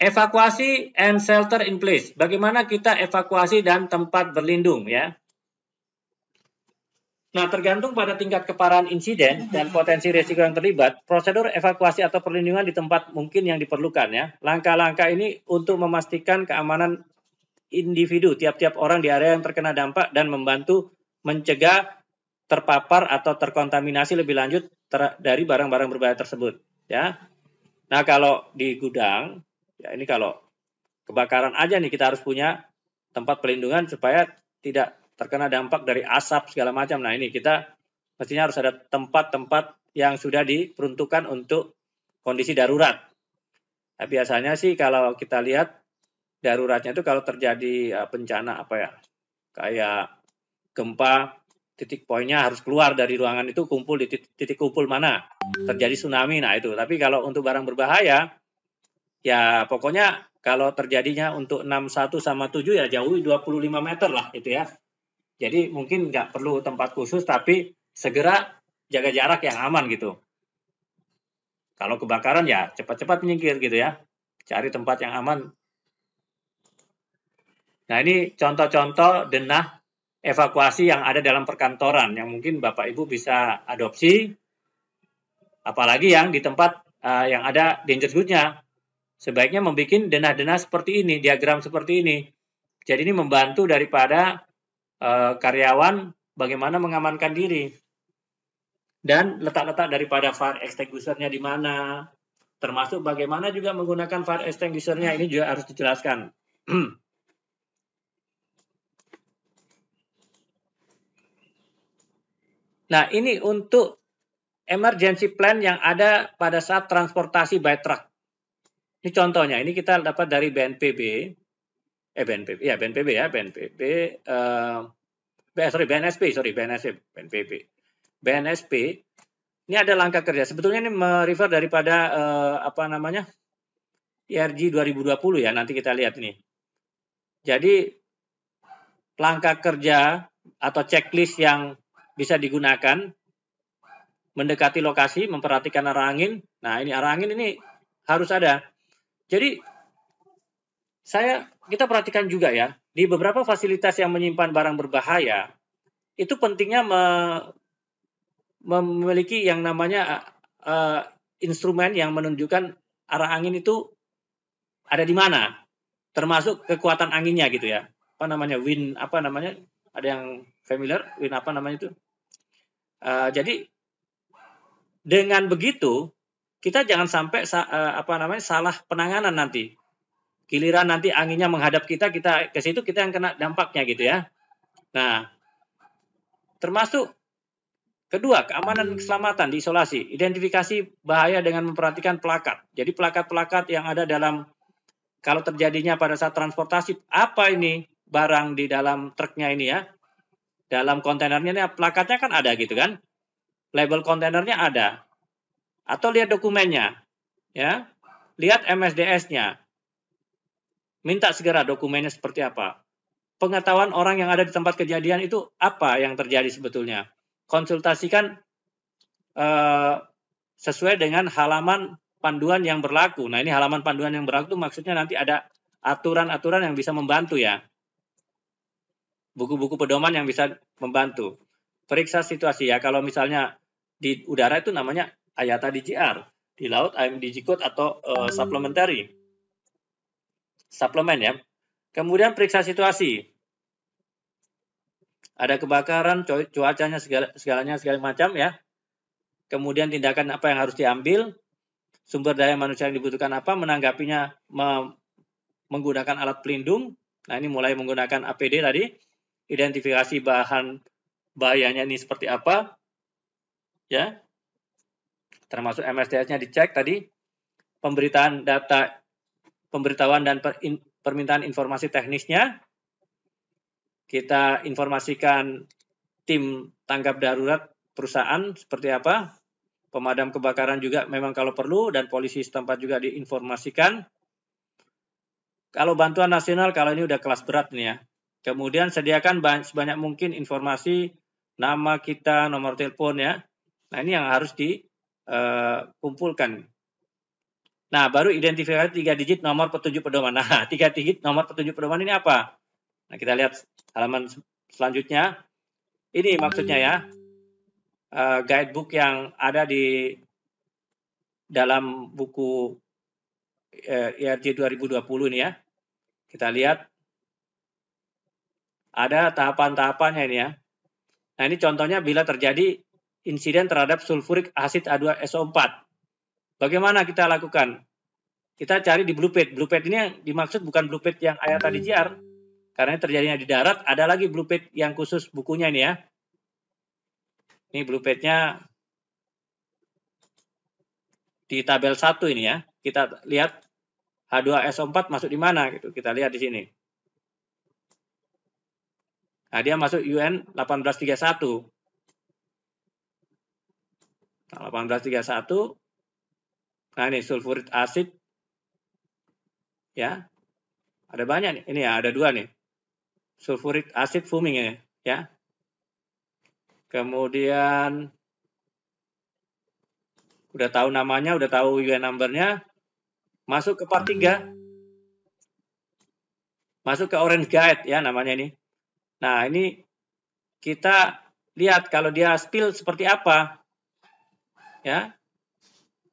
Evakuasi and shelter in place. Bagaimana kita evakuasi dan tempat berlindung ya. Nah, tergantung pada tingkat keparahan insiden dan potensi risiko yang terlibat, prosedur evakuasi atau perlindungan di tempat mungkin yang diperlukan ya. Langkah-langkah ini untuk memastikan keamanan individu tiap-tiap orang di area yang terkena dampak dan membantu mencegah terpapar atau terkontaminasi lebih lanjut dari barang-barang berbahaya tersebut ya. Nah, kalau di gudang ya, ini kalau kebakaran aja nih kita harus punya tempat pelindungan supaya tidak terkena dampak dari asap segala macam. Nah, ini kita mestinya harus ada tempat-tempat yang sudah diperuntukkan untuk kondisi darurat. Nah, biasanya sih kalau kita lihat daruratnya itu kalau terjadi bencana kayak gempa, titik poinnya harus keluar dari ruangan itu, kumpul di titik kumpul mana, terjadi tsunami, nah itu. Tapi kalau untuk barang berbahaya, ya pokoknya kalau terjadinya untuk 61 sama 7 ya jauh 25 meter lah itu ya. Jadi mungkin nggak perlu tempat khusus, tapi segera jaga jarak yang aman gitu. Kalau kebakaran ya cepat-cepat menyingkir gitu ya, cari tempat yang aman. Nah ini contoh-contoh denah evakuasi yang ada dalam perkantoran yang mungkin Bapak Ibu bisa adopsi, apalagi yang di tempat yang ada danger zone-nya. Sebaiknya membuat denah-denah seperti ini, diagram seperti ini. Jadi ini membantu daripada karyawan bagaimana mengamankan diri. Dan letak-letak daripada fire extinguisher-nya di mana, termasuk bagaimana juga menggunakan fire extinguisher-nya, ini juga harus dijelaskan. Nah, ini untuk emergency plan yang ada pada saat transportasi by truck. Ini contohnya, ini kita dapat dari BNPB, BNPB, BNSP. Ini ada langkah kerja. Sebetulnya ini merefer daripada IRG 2020 ya, nanti kita lihat nih. Jadi langkah kerja atau checklist yang bisa digunakan, mendekati lokasi, memperhatikan arah angin. Nah, ini arah angin ini harus ada. Jadi kita perhatikan juga ya, di beberapa fasilitas yang menyimpan barang berbahaya, itu pentingnya memiliki yang namanya instrumen yang menunjukkan arah angin itu ada di mana, termasuk kekuatan anginnya gitu ya. Wind ada yang familiar, wind itu. Jadi dengan begitu kita jangan sampai salah penanganan nanti. Giliran nanti anginnya menghadap kita ke situ kita yang kena dampaknya gitu ya. Nah, termasuk kedua, keamanan dan keselamatan di isolasi. Identifikasi bahaya dengan memperhatikan plakat. Jadi plakat-plakat yang ada dalam, kalau terjadinya pada saat transportasi, apa ini barang di dalam truknya ini ya. Dalam kontainernya ini plakatnya kan ada gitu kan. Label kontainernya ada. Atau lihat dokumennya. Ya. Lihat MSDS-nya. Minta segera dokumennya seperti apa. Pengetahuan orang yang ada di tempat kejadian itu apa yang terjadi sebetulnya. Konsultasikan sesuai dengan halaman panduan yang berlaku. Nah, ini halaman panduan yang berlaku itu maksudnya nanti ada aturan-aturan yang bisa membantu ya. Buku-buku pedoman yang bisa membantu. Periksa situasi ya. Kalau misalnya di udara itu namanya IATA DGR. Di laut IMDG Code atau supplementary. Suplemen ya. Kemudian periksa situasi. Ada kebakaran, cuacanya segala macam ya. Kemudian tindakan apa yang harus diambil, sumber daya manusia yang dibutuhkan apa, menanggapinya menggunakan alat pelindung. Nah, ini mulai menggunakan APD tadi, identifikasi bahan bahayanya ini seperti apa, ya. Termasuk MSDS-nya dicek tadi, pemberitaan data, pemberitahuan dan permintaan informasi teknisnya. Kita informasikan tim tanggap darurat perusahaan seperti apa, pemadam kebakaran juga memang kalau perlu, dan polisi setempat juga diinformasikan. Kalau bantuan nasional, kalau ini udah kelas berat nih ya. Kemudian sediakan sebanyak mungkin informasi, nama kita, nomor telepon ya. Nah ini yang harus dikumpulkan. Nah baru identifikasi 3 digit nomor petunjuk pedoman. Nah 3 digit nomor petunjuk pedoman ini apa? Nah kita lihat halaman selanjutnya. Ini maksudnya ya. Guidebook yang ada di dalam buku IRG 2020 ini ya. Kita lihat ada tahapan-tahapannya ini ya. Nah ini contohnya bila terjadi insiden terhadap sulfuric acid A2SO4. Bagaimana kita lakukan? Kita cari di bluepad. Bluepad ini yang dimaksud bukan bluepad yang IATA DGR. Karena terjadinya di darat, ada lagi bluepad yang khusus bukunya ini ya. Ini bluepadnya di tabel 1 ini ya. Kita lihat H2SO4 masuk di mana gitu. Kita lihat di sini. Nah, dia masuk UN 1831. Nah, 1831. Nah, ini sulfurid acid. Ya. Ada banyak nih. Ini ya, ada 2 nih. Sulfuric acid fuming ini, ya. Kemudian udah tahu namanya, udah tahu UN number-nya, masuk ke part 3. Masuk ke orange guide ya namanya ini. Nah, ini kita lihat kalau dia spill seperti apa. Ya.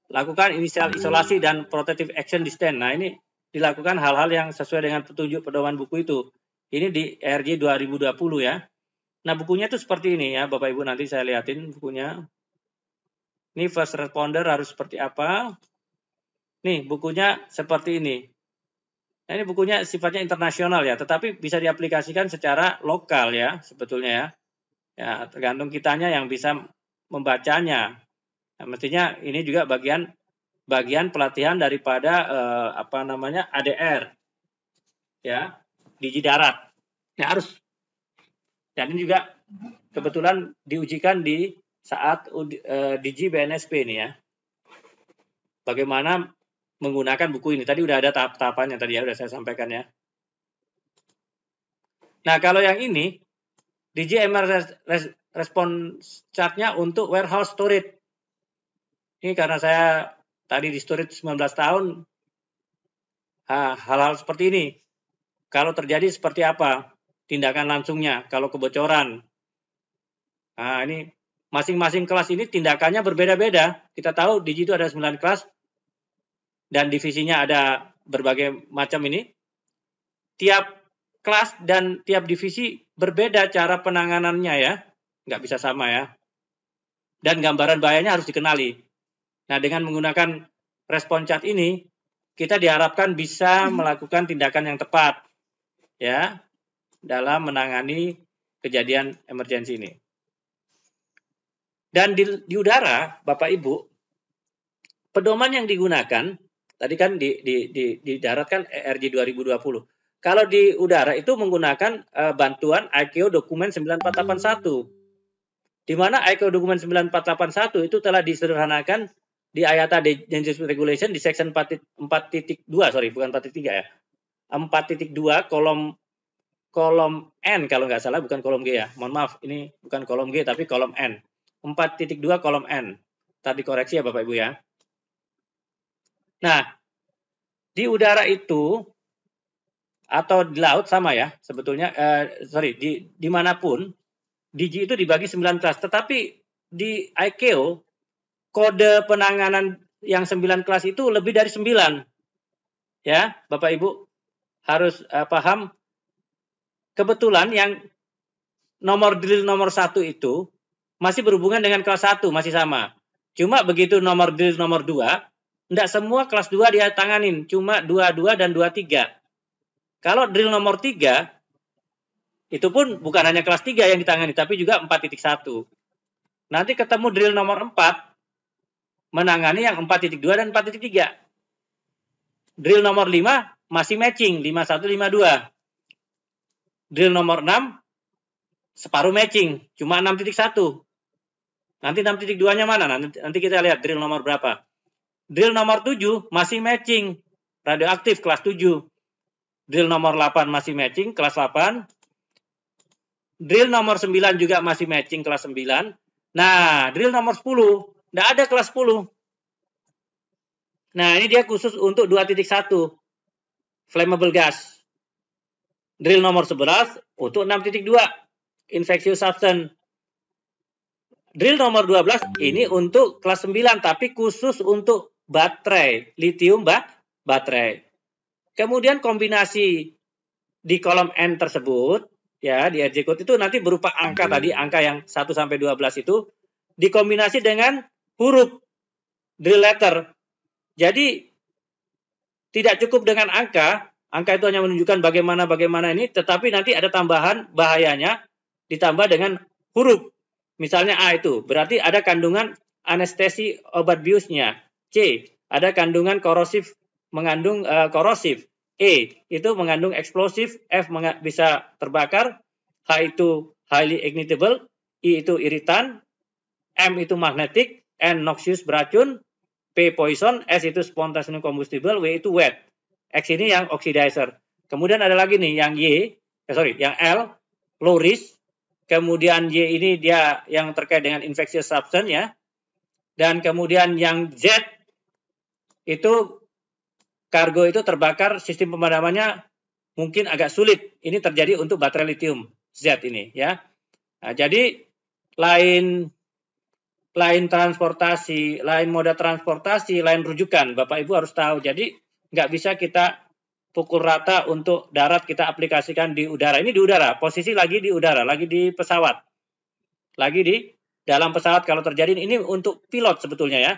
Lakukan inisial isolasi dan protective action distant. Nah, ini dilakukan hal-hal yang sesuai dengan petunjuk pedoman buku itu. Ini di ERJ 2020 ya. Nah, bukunya itu seperti ini ya, Bapak Ibu, nanti saya liatin bukunya. Ini first responder harus seperti apa. Nih, bukunya seperti ini. Nah, ini bukunya sifatnya internasional ya, tetapi bisa diaplikasikan secara lokal ya, sebetulnya ya. Ya, tergantung kitanya yang bisa membacanya. Nah, mestinya ini juga bagian pelatihan daripada ADR. Ya, Digi Darat. Nah, harus. Dan ini juga kebetulan diujikan di saat Digi BNSP ini ya. Bagaimana menggunakan buku ini. Tadi udah ada tahap-tahapannya tadi ya, udah saya sampaikan ya. Nah, kalau yang ini Digi MR response chart-nya untuk warehouse storage. Ini karena saya tadi di storage 19 tahun, hal-hal seperti ini. Kalau terjadi seperti apa? Tindakan langsungnya, kalau kebocoran. Nah, ini masing-masing kelas ini tindakannya berbeda-beda. Kita tahu Digi itu ada 9 kelas, dan divisinya ada berbagai macam ini. Tiap kelas dan tiap divisi berbeda cara penanganannya ya. Nggak bisa sama ya. Dan gambaran bahayanya harus dikenali. Nah, dengan menggunakan respon chart ini, kita diharapkan bisa melakukan tindakan yang tepat ya dalam menangani kejadian emergensi ini. Dan di udara, Bapak Ibu, pedoman yang digunakan tadi kan di darat kan ERJ 2020. Kalau di udara itu menggunakan bantuan ICAO dokumen 9481. Di mana ICAO dokumen 9481 itu telah disederhanakan di IATA Dangerous Regulation di section 4.2, sorry, bukan 4.3 ya. 4.2 kolom N kalau nggak salah, bukan kolom G ya. Mohon maaf, ini bukan kolom G tapi kolom N. 4.2 kolom N. Tadi koreksi ya Bapak Ibu ya. Nah, di udara itu atau di laut sama ya sebetulnya, dimanapun Digi itu dibagi 9 kelas. Tetapi di ICAO kode penanganan yang 9 kelas itu lebih dari 9. Ya, Bapak Ibu harus paham. Kebetulan yang drill nomor 1 itu masih berhubungan dengan kelas 1, masih sama. Cuma begitu drill nomor 2, tidak semua kelas 2 dia tanganin, cuma 22 dan 23. Kalau drill nomor 3, itu pun bukan hanya kelas 3 yang ditangani, tapi juga 4.1. Nanti ketemu drill nomor 4, menangani yang 4.2 dan 4.3. Drill nomor 5 masih matching, 51, 52. Drill nomor 6 separuh matching, cuma 6.1. Nanti 6.2-nya mana? Nanti kita lihat drill nomor berapa. Drill nomor 7 masih matching, radioaktif kelas 7. Drill nomor 8 masih matching, kelas 8. Drill nomor 9 juga masih matching, kelas 9. Nah, drill nomor 10, tidak ada kelas 10. Nah, ini dia khusus untuk 2.1, flammable gas. Drill nomor 11 untuk 6.2, infectious substance. Drill nomor 12 ini untuk kelas 9, tapi khusus untuk baterai, lithium baterai. Kemudian kombinasi di kolom N tersebut, ya di RJ code itu nanti berupa angka tadi, angka yang 1 sampai 12 itu dikombinasi dengan huruf drill letter. Jadi tidak cukup dengan angka itu hanya menunjukkan bagaimana ini, tetapi nanti ada tambahan bahayanya ditambah dengan huruf. Misalnya A itu berarti ada kandungan anestesi obat biusnya. C ada kandungan korosif, mengandung korosif. E itu mengandung eksplosif. F bisa terbakar. H itu highly ignitable, I itu iritan, M itu magnetic, N noxious beracun, P poison, S itu spontaneous combustible, W itu wet. X ini yang oxidizer. Kemudian ada lagi nih yang yang L, low risk. Kemudian Y ini dia yang terkait dengan infectious substance ya. Dan kemudian yang Z itu kargo itu terbakar, sistem pemadamannya mungkin agak sulit. Ini terjadi untuk baterai lithium Z ini ya. Nah, jadi lain transportasi, lain moda transportasi, lain rujukan. Bapak Ibu harus tahu. Jadi nggak bisa kita pukul rata untuk darat kita aplikasikan di udara. Ini di udara, posisi lagi di udara, lagi di pesawat. Lagi di dalam pesawat kalau terjadi, ini untuk pilot sebetulnya ya.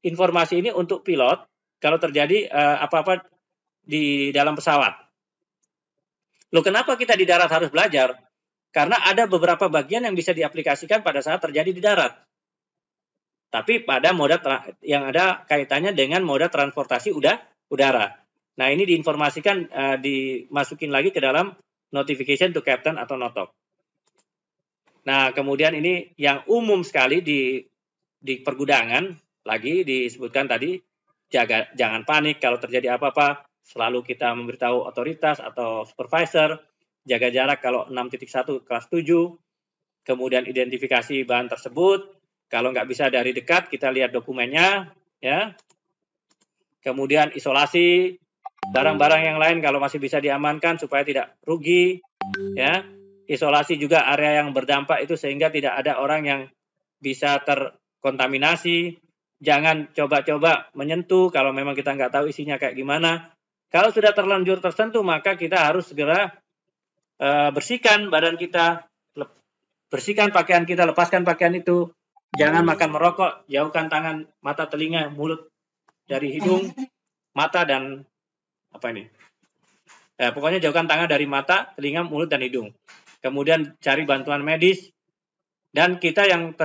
Informasi ini untuk pilot kalau terjadi apa-apa di dalam pesawat. Loh, kenapa kita di darat harus belajar? Karena ada beberapa bagian yang bisa diaplikasikan pada saat terjadi di darat. Tapi pada moda yang ada kaitannya dengan moda transportasi udara. Nah, ini diinformasikan, dimasukin lagi ke dalam notification to captain atau NOTOC. Nah, kemudian ini yang umum sekali di pergudangan, lagi disebutkan tadi, jangan panik kalau terjadi apa-apa, selalu kita memberitahu otoritas atau supervisor, jaga jarak kalau 6.1 kelas 7, kemudian identifikasi bahan tersebut, kalau nggak bisa dari dekat, kita lihat dokumennya, ya. Kemudian isolasi, barang-barang yang lain kalau masih bisa diamankan supaya tidak rugi, ya. Isolasi juga area yang berdampak itu sehingga tidak ada orang yang bisa terkontaminasi. Jangan coba-coba menyentuh kalau memang kita nggak tahu isinya kayak gimana. Kalau sudah terlanjur tersentuh, maka kita harus segera bersihkan badan kita, bersihkan pakaian kita, lepaskan pakaian itu. Jangan makan merokok, jauhkan tangan, mata, telinga, mulut dari hidung, mata, dan apa ini? Pokoknya jauhkan tangan dari mata, telinga, mulut, dan hidung. Kemudian cari bantuan medis. Dan kita yang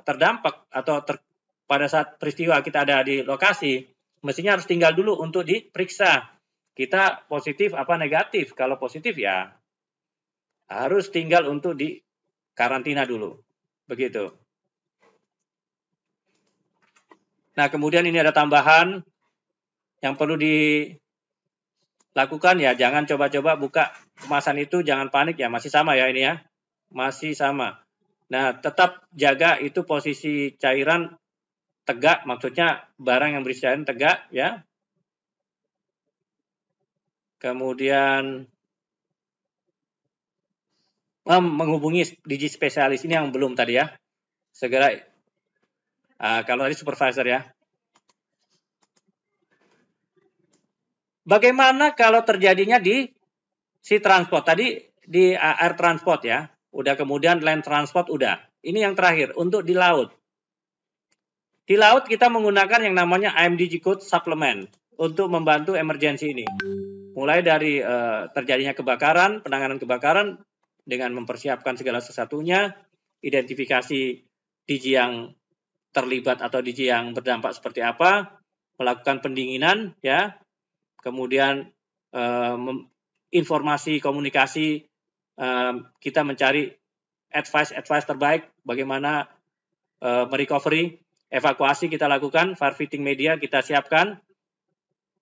terdampak atau pada saat peristiwa kita ada di lokasi, mestinya harus tinggal dulu untuk diperiksa. Kita positif apa negatif? Kalau positif ya harus tinggal untuk di karantina dulu. Begitu. Nah, kemudian ini ada tambahan yang perlu dilakukan ya, jangan coba-coba buka kemasan itu, jangan panik ya, masih sama ya ini ya, masih sama. Nah, tetap jaga itu posisi cairan tegak, maksudnya barang yang berisi cairan tegak ya. Kemudian menghubungi digi spesialis, ini yang belum tadi ya, segera. Kalau tadi supervisor ya. Bagaimana kalau terjadinya di sea transport? Tadi di air transport ya. Udah, kemudian land transport udah. Ini yang terakhir untuk di laut. Di laut kita menggunakan yang namanya IMDG code supplement untuk membantu emergency ini. Mulai dari terjadinya kebakaran, penanganan kebakaran dengan mempersiapkan segala sesuatunya, identifikasi DG yang terlibat atau DG yang berdampak seperti apa, melakukan pendinginan ya, kemudian informasi komunikasi, kita mencari advice terbaik bagaimana merecovery, evakuasi kita lakukan, firefighting media kita siapkan,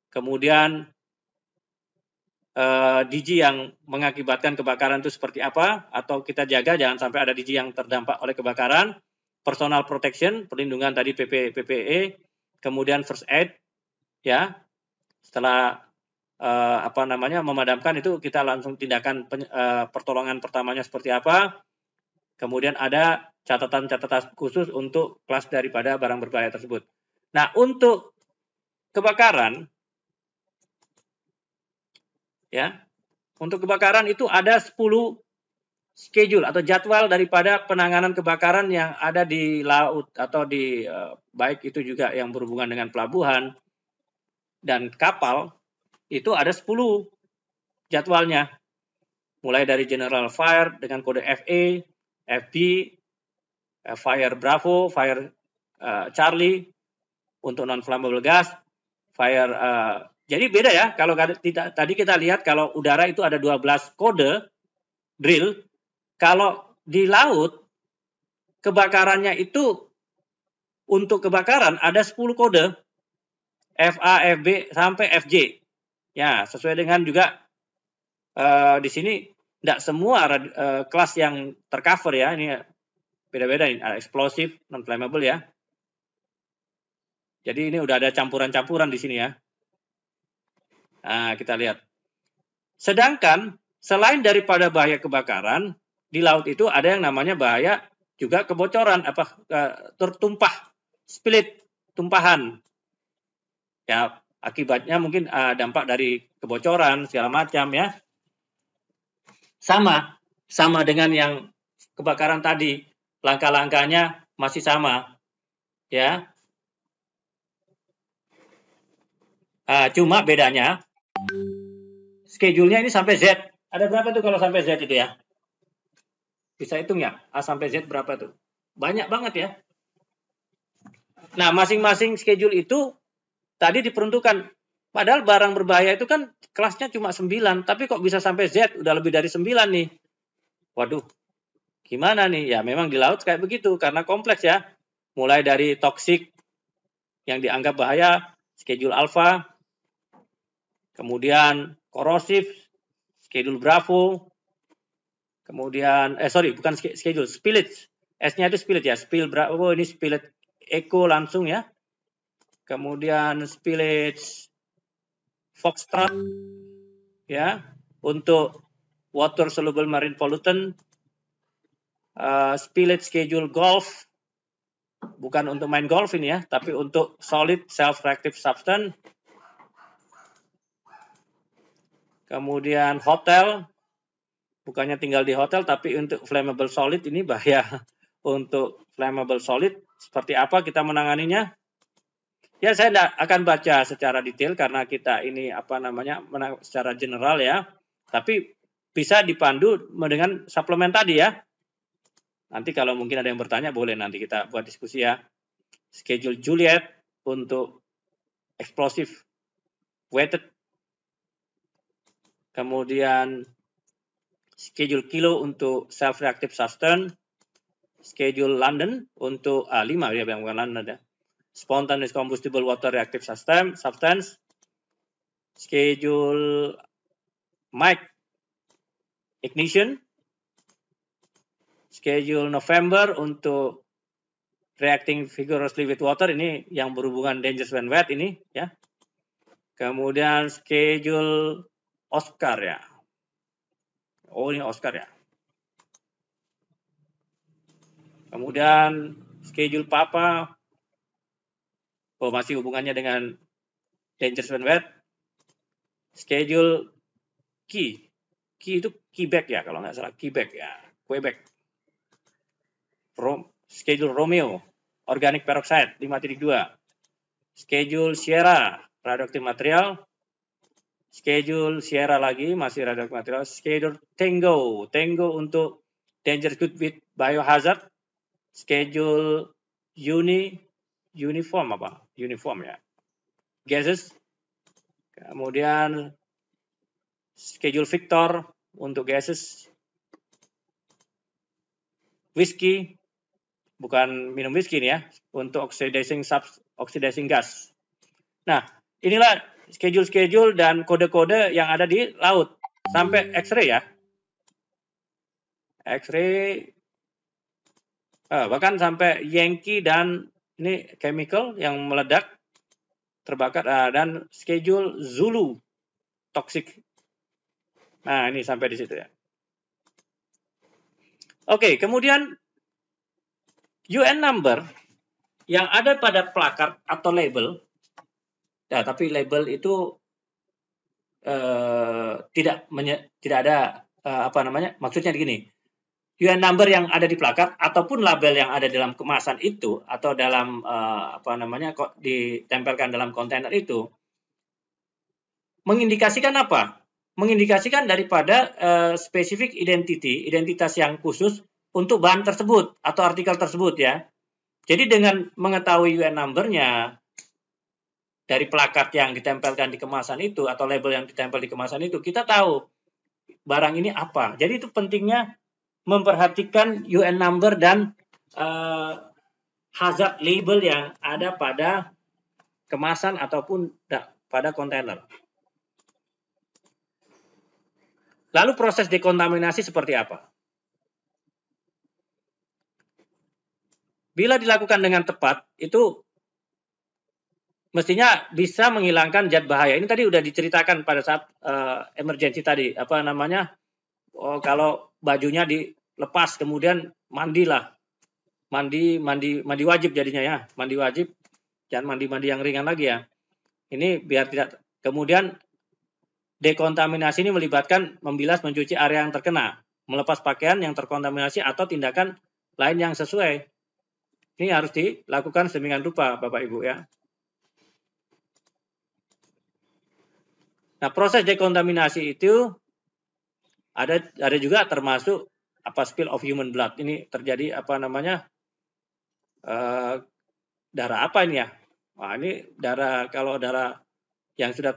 kemudian DG yang mengakibatkan kebakaran itu seperti apa, atau kita jaga jangan sampai ada DG yang terdampak oleh kebakaran. Personal protection, perlindungan tadi PPE, kemudian first aid, ya. Setelah memadamkan itu kita langsung tindakan pertolongan pertamanya seperti apa. Kemudian ada catatan-catatan khusus untuk kelas daripada barang berbahaya tersebut. Nah, untuk kebakaran, ya, untuk kebakaran itu ada 10 schedule atau jadwal daripada penanganan kebakaran yang ada di laut atau di baik itu juga yang berhubungan dengan pelabuhan dan kapal, itu ada 10 jadwalnya. Mulai dari General Fire dengan kode FA, FB, Fire Bravo, Fire Charlie untuk non-flammable gas, Fire jadi beda ya. Kalau tadi kita lihat kalau udara itu ada 12 kode drill, Kalau di laut, kebakarannya itu untuk kebakaran ada 10 kode, FA, FB, sampai FJ. Ya, sesuai dengan juga di sini tidak semua kelas yang tercover ya, ini beda-beda, eksplosif, non-flammable ya. Jadi ini udah ada campuran-campuran di sini ya. Nah, kita lihat. Sedangkan selain daripada bahaya kebakaran, di laut itu ada yang namanya bahaya juga kebocoran, tertumpah, split, tumpahan. Ya, akibatnya mungkin dampak dari kebocoran segala macam ya. Sama dengan yang kebakaran tadi, langkah-langkahnya masih sama, ya. Cuma bedanya, schedule-nya ini sampai Z. Ada berapa tuh kalau sampai Z itu ya? Bisa hitung ya, A sampai Z berapa tuh? Banyak banget ya. Nah, masing-masing schedule itu tadi diperuntukkan. Padahal barang berbahaya itu kan kelasnya cuma 9, tapi kok bisa sampai Z, udah lebih dari 9 nih. Waduh, gimana nih? Ya memang di laut kayak begitu, karena kompleks ya. Mulai dari toksik yang dianggap bahaya, schedule alpha, kemudian korosif, schedule Bravo, kemudian, bukan schedule, spillage. S-nya itu spillage ya, spill Bravo, ini spillage Echo langsung ya. Kemudian spillage Foxtrot, ya, untuk water soluble marine pollutant. Spillage schedule Golf, bukan untuk main golf ini ya, tapi untuk solid self-reactive substance. Kemudian hotel, bukannya tinggal di hotel, tapi untuk flammable solid ini bahaya. Untuk flammable solid, seperti apa kita menanganinya? Ya, saya tidak akan baca secara detail karena kita ini secara general ya. Tapi bisa dipandu dengan suplemen tadi ya. Nanti kalau mungkin ada yang bertanya, boleh nanti kita buat diskusi ya. Schedule Juliet untuk explosive weighted. Kemudian schedule Kilo untuk self-reactive substance. Schedule London untuk 5 ya, bukan London ya. Spontaneous combustible water reactive substance. Schedule Mike ignition. Schedule November untuk reacting vigorously with water, ini yang berhubungan dangerous when wet ini ya. Kemudian schedule Oscar ya. Oh, ini Oscar ya. Kemudian schedule Papa, masih hubungannya dengan dangerous when wet. Schedule Key itu Quebec ya, kalau nggak salah, Quebec ya, Quebec. Schedule Romeo, organic peroxide 5.2. Schedule Sierra, radioactive material. Schedule Sierra lagi, masih radioactive material. Schedule Tango untuk dangerous good with biohazard. Schedule Uniform ya, gases. Kemudian schedule Victor untuk gases. Whisky, bukan minum whisky ini ya, untuk oxidizing gas. Nah, inilah schedule dan kode-kode yang ada di laut sampai X-ray ya. X-ray, bahkan sampai Yankee dan ini chemical yang meledak, terbakar, dan schedule Zulu toxic. Nah, ini sampai di situ ya. Oke, kemudian UN number yang ada pada plakat atau label. Nah, tapi label itu tidak ada maksudnya begini. UN number yang ada di plakat ataupun label yang ada dalam kemasan itu atau dalam kok ditempelkan dalam kontainer itu mengindikasikan apa? Mengindikasikan daripada spesifik identitas yang khusus untuk bahan tersebut atau artikel tersebut ya. Jadi dengan mengetahui UN number-nya dari plakat yang ditempelkan di kemasan itu atau label yang ditempel di kemasan itu, kita tahu barang ini apa. Jadi itu pentingnya memperhatikan UN number dan hazard label yang ada pada kemasan ataupun pada kontainer. Lalu proses dekontaminasi seperti apa? Bila dilakukan dengan tepat, itu mestinya bisa menghilangkan zat bahaya. Ini tadi udah diceritakan pada saat emergency tadi, apa namanya? Kalau bajunya dilepas kemudian mandilah. Mandi wajib jadinya ya. Mandi wajib. Jangan mandi yang ringan lagi ya. Ini biar tidak. Kemudian dekontaminasi ini melibatkan membilas, mencuci area yang terkena, melepas pakaian yang terkontaminasi atau tindakan lain yang sesuai. Ini harus dilakukan sedemikian rupa, Bapak Ibu ya. Nah, proses dekontaminasi itu ada juga termasuk spill of human blood. Ini terjadi darah apa ini ya? Wah, ini kalau darah yang sudah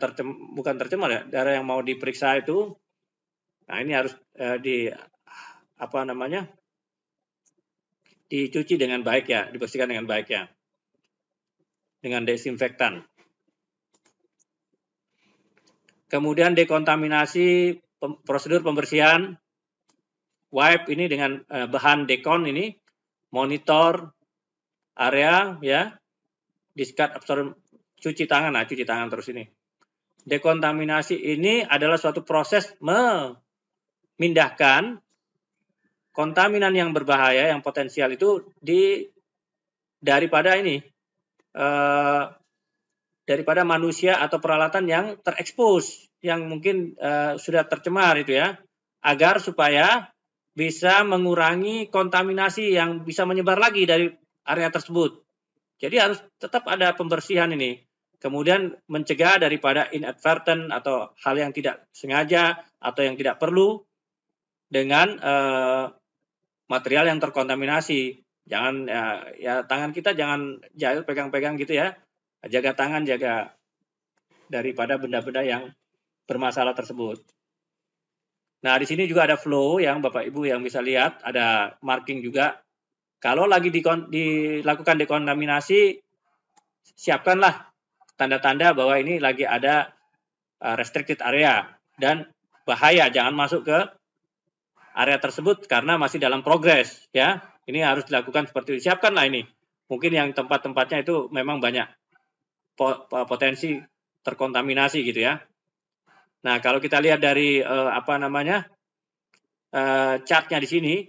bukan tercemar ya, darah yang mau diperiksa itu. Nah, ini harus dicuci dengan baik ya, dibersihkan dengan baik ya. Dengan desinfektan. Kemudian dekontaminasi, prosedur pembersihan, wipe ini dengan bahan dekon ini, monitor area ya, discard absorb, cuci tangan terus ini. Dekontaminasi ini adalah suatu proses memindahkan kontaminan yang berbahaya, yang potensial itu daripada manusia atau peralatan yang terekspos, yang mungkin sudah tercemar itu ya, agar supaya bisa mengurangi kontaminasi yang bisa menyebar lagi dari area tersebut. Jadi harus tetap ada pembersihan ini. Kemudian mencegah daripada inadvertent atau hal yang tidak sengaja atau yang tidak perlu dengan material yang terkontaminasi. Jangan ya tangan kita jangan jahil pegang-pegang gitu ya. Jaga tangan, jaga daripada benda-benda yang bermasalah tersebut. Nah, di sini juga ada flow yang Bapak Ibu yang bisa lihat, ada marking juga. Kalau lagi dilakukan dekontaminasi, siapkanlah tanda-tanda bahwa ini lagi ada restricted area dan bahaya, jangan masuk ke area tersebut karena masih dalam progres ya. Ini harus dilakukan seperti itu. Siapkanlah ini. Mungkin yang tempat-tempatnya itu memang banyak potensi terkontaminasi gitu ya. Nah, kalau kita lihat dari chartnya di sini,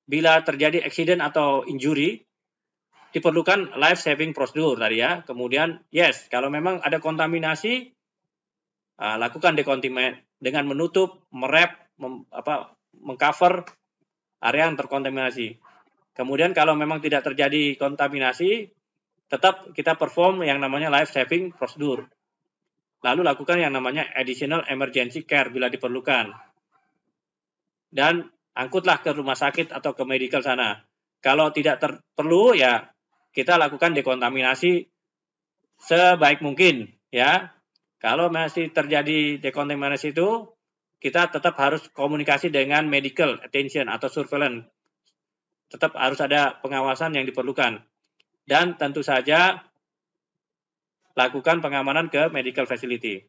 bila terjadi accident atau injury, diperlukan life saving prosedur tadi ya. Kemudian, yes, kalau memang ada kontaminasi, lakukan dekontaminasi dengan menutup, mengcover area yang terkontaminasi. Kemudian kalau memang tidak terjadi kontaminasi, tetap kita perform yang namanya life saving prosedur. Lalu lakukan yang namanya additional emergency care bila diperlukan. Dan angkutlah ke rumah sakit atau ke medical sana. Kalau tidak perlu ya kita lakukan dekontaminasi sebaik mungkin ya. Kalau masih terjadi dekontaminasi itu, kita tetap harus komunikasi dengan medical attention atau surveillance. Tetap harus ada pengawasan yang diperlukan. Dan tentu saja lakukan pengamanan ke medical facility.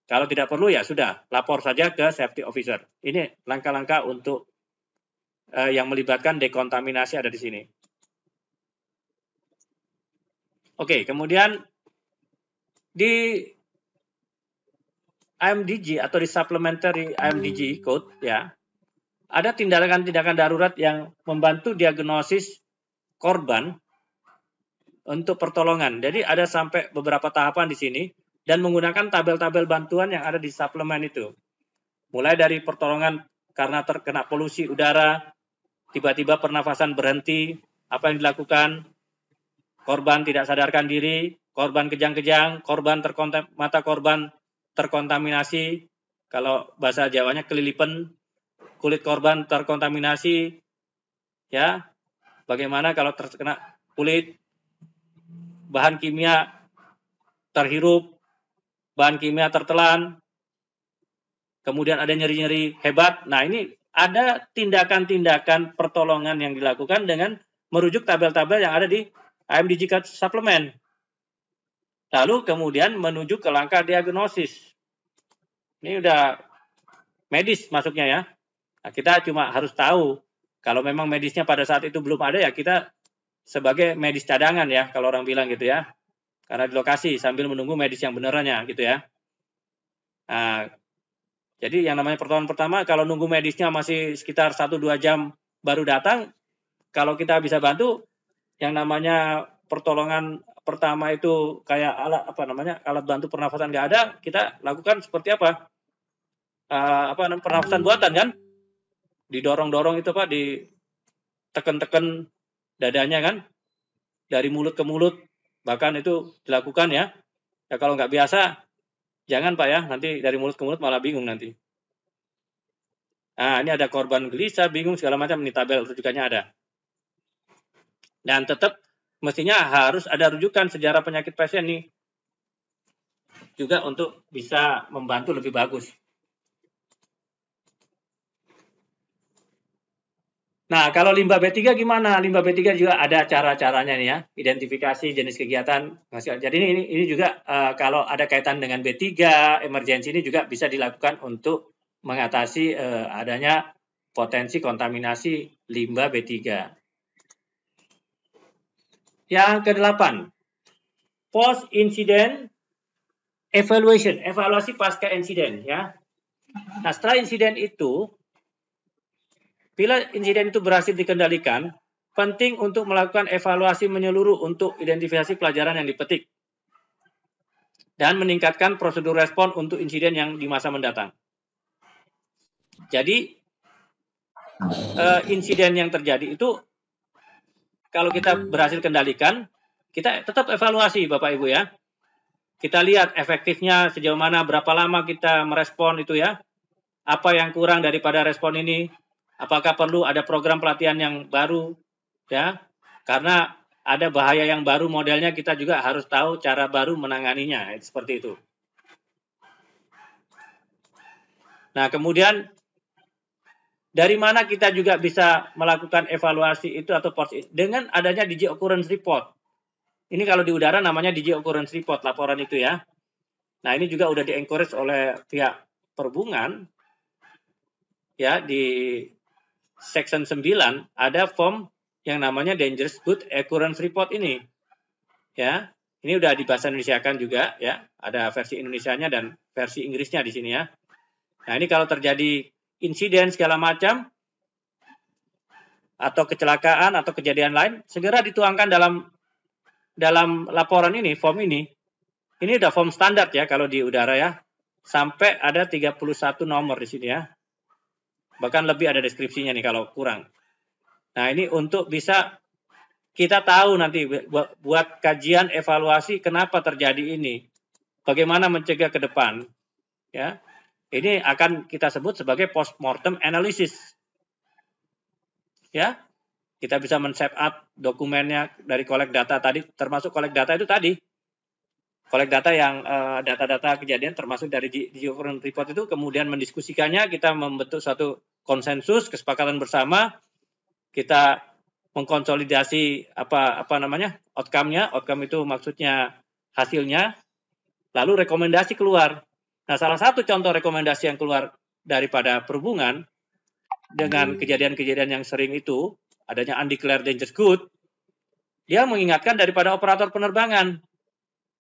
Kalau tidak perlu ya sudah, lapor saja ke safety officer. Ini langkah-langkah untuk yang melibatkan dekontaminasi ada di sini. Oke, kemudian di IMDG atau di supplementary IMDG code ya, ada tindakan-tindakan darurat yang membantu diagnosis korban untuk pertolongan. Jadi ada sampai beberapa tahapan di sini dan menggunakan tabel-tabel bantuan yang ada di suplemen itu. Mulai dari pertolongan karena terkena polusi udara, tiba-tiba pernafasan berhenti, apa yang dilakukan? Korban tidak sadarkan diri, korban kejang-kejang, mata korban terkontaminasi, kalau bahasa Jawanya kelilipan, kulit korban terkontaminasi, ya. Bagaimana kalau terkena kulit, bahan kimia terhirup, bahan kimia tertelan, kemudian ada nyeri-nyeri hebat. Nah, ini ada tindakan-tindakan pertolongan yang dilakukan dengan merujuk tabel-tabel yang ada di IMDG suplemen. Lalu kemudian menuju ke langkah diagnosis. Ini udah medis masuknya ya. Nah, kita cuma harus tahu kalau memang medisnya pada saat itu belum ada ya kita sebagai medis cadangan ya kalau orang bilang gitu ya. Karena di lokasi sambil menunggu medis yang benerannya gitu ya. Nah, jadi yang namanya pertolongan pertama kalau nunggu medisnya masih sekitar 1-2 jam baru datang, kalau kita bisa bantu yang namanya pertolongan pertama itu kayak alat bantu pernafasan nggak ada, kita lakukan seperti apa? Pernafasan buatan kan? Didorong-dorong itu Pak, ditekan-tekan dadanya kan? Dari mulut ke mulut, bahkan itu dilakukan ya. Ya kalau nggak biasa, jangan Pak ya, nanti dari mulut ke mulut malah bingung nanti. Nah, ini ada korban gelisah, bingung segala macam, ini tabel rujukannya ada. Dan tetap mestinya harus ada rujukan sejarah penyakit pasien nih. Juga untuk bisa membantu lebih bagus. Nah, kalau limbah B3 gimana? Limbah B3 juga ada cara-caranya nih ya. Identifikasi jenis kegiatan. Jadi ini juga kalau ada kaitan dengan B3, emergensi ini juga bisa dilakukan untuk mengatasi adanya potensi kontaminasi limbah B3. Yang ke-8, post-incident evaluation, evaluasi pasca insiden ya. Nah, setelah insiden itu, bila insiden itu berhasil dikendalikan, penting untuk melakukan evaluasi menyeluruh untuk identifikasi pelajaran yang dipetik dan meningkatkan prosedur respon untuk insiden yang di masa mendatang. Jadi, insiden yang terjadi itu kalau kita berhasil kendalikan, kita tetap evaluasi Bapak Ibu ya. Kita lihat efektifnya sejauh mana, berapa lama kita merespon itu ya. Apa yang kurang daripada respon ini. Apakah perlu ada program pelatihan yang baru ya. Karena ada bahaya yang baru modelnya, kita juga harus tahu cara baru menanganinya. Seperti itu. Nah kemudian dari mana kita juga bisa melakukan evaluasi itu atau dengan adanya DG Occurrence Report. Ini kalau di udara namanya DG Occurrence Report, laporan itu ya. Nah ini juga udah di-encourage oleh pihak perhubungan. Ya, di Section 9 ada form yang namanya Dangerous Goods Occurrence Report ini. Ya, ini udah dibahasa Indonesiakan juga ya. Ada versi Indonesianya dan versi Inggrisnya di sini ya. Nah ini kalau terjadi insiden segala macam atau kecelakaan atau kejadian lain, segera dituangkan dalam laporan ini, form ini. Ini udah form standar ya kalau di udara ya. Sampai ada 31 nomor di sini ya. Bahkan lebih ada deskripsinya nih kalau kurang. Nah, ini untuk bisa kita tahu nanti buat kajian evaluasi kenapa terjadi ini. Bagaimana mencegah ke depan. Ya. Ini akan kita sebut sebagai postmortem analysis. Ya. Kita bisa men-set up dokumennya dari collect data tadi, termasuk collect data itu tadi. Collect data yang data-data kejadian termasuk dari DG Occurrence Report itu, kemudian mendiskusikannya, kita membentuk suatu konsensus, kesepakatan bersama, kita mengkonsolidasi outcome-nya, outcome itu maksudnya hasilnya, lalu rekomendasi keluar. Nah, salah satu contoh rekomendasi yang keluar daripada perhubungan dengan kejadian-kejadian yang sering itu, adanya undeclared dangerous good, dia mengingatkan daripada operator penerbangan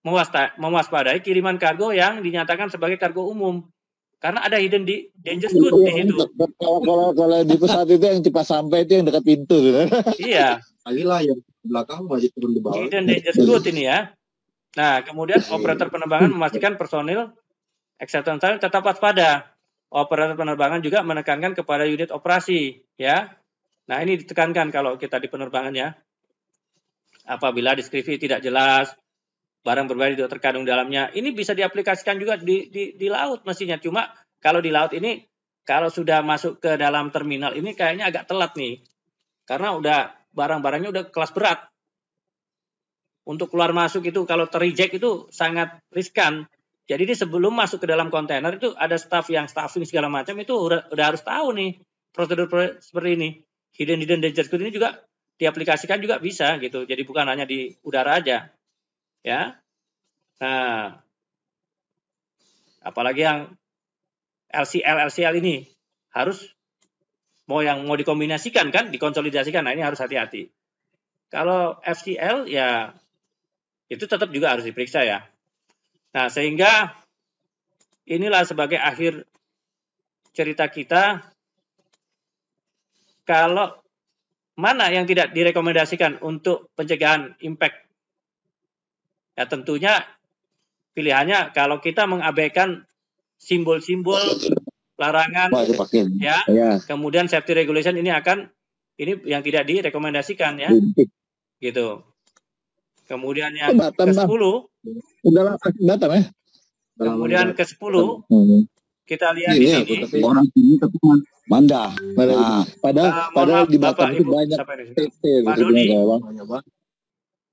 mewaspadai kiriman kargo yang dinyatakan sebagai kargo umum. Karena ada hidden dangerous good di situ. Kalau di pesawat itu yang cepat sampai itu yang dekat pintu. Iya. Ayolah yang belakang masih turun di bawah. Hidden dangerous good ini ya. Nah, kemudian operator penerbangan memastikan personil acceptance time tetap waspada. Operator penerbangan juga menekankan kepada unit operasi, ya. Nah, ini ditekankan kalau kita di penerbangan ya. Apabila deskripsi tidak jelas, barang berbahaya tidak terkandung dalamnya, ini bisa diaplikasikan juga di laut mestinya. Cuma kalau di laut ini, kalau sudah masuk ke dalam terminal ini kayaknya agak telat nih. Karena udah barang-barangnya udah kelas berat. Untuk keluar masuk itu kalau ter-reject itu sangat riskan. Jadi ini sebelum masuk ke dalam kontainer itu ada staff yang staffing segala macam itu udah harus tahu nih prosedur seperti ini. Hidden dangerous good ini juga diaplikasikan juga bisa gitu. Jadi bukan hanya di udara aja. Ya. Nah, apalagi yang LCL ini harus mau dikombinasikan kan, dikonsolidasikan. Nah, ini harus hati-hati. Kalau FCL ya itu tetap juga harus diperiksa ya. Nah, sehingga inilah sebagai akhir cerita kita. Kalau mana yang tidak direkomendasikan untuk pencegahan impact? Ya tentunya pilihannya kalau kita mengabaikan simbol-simbol larangan ya. Kemudian safety regulation ini yang tidak direkomendasikan ya. Gitu. Kemudian yang ke-10 kemudian ke-10 kita lihat di sini orang ini tapi Manda. Padahal di Batam itu banyak Pak Doni.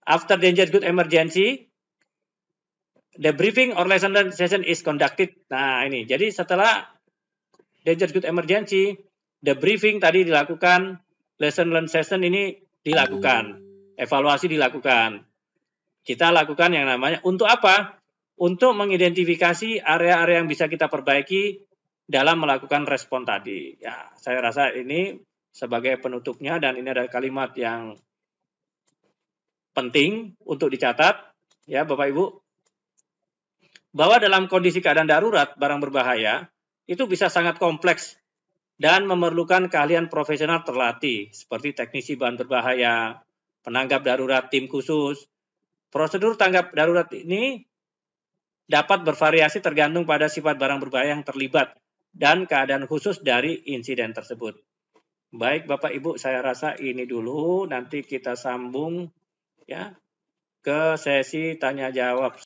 After dangerous good emergency, the briefing or lesson learned session is conducted. Nah ini, jadi setelah dangerous good emergency, the briefing tadi dilakukan, lesson learned session ini dilakukan, evaluasi dilakukan. Kita lakukan yang namanya untuk apa? Untuk mengidentifikasi area-area yang bisa kita perbaiki dalam melakukan respon tadi. Ya, saya rasa ini sebagai penutupnya dan ini ada kalimat yang penting untuk dicatat, ya Bapak Ibu, bahwa dalam kondisi keadaan darurat barang berbahaya itu bisa sangat kompleks dan memerlukan keahlian profesional terlatih seperti teknisi bahan berbahaya, penanggap darurat, tim khusus. Prosedur tanggap darurat ini dapat bervariasi tergantung pada sifat barang berbahaya yang terlibat dan keadaan khusus dari insiden tersebut. Baik Bapak Ibu, saya rasa ini dulu, nanti kita sambung ya ke sesi tanya jawab.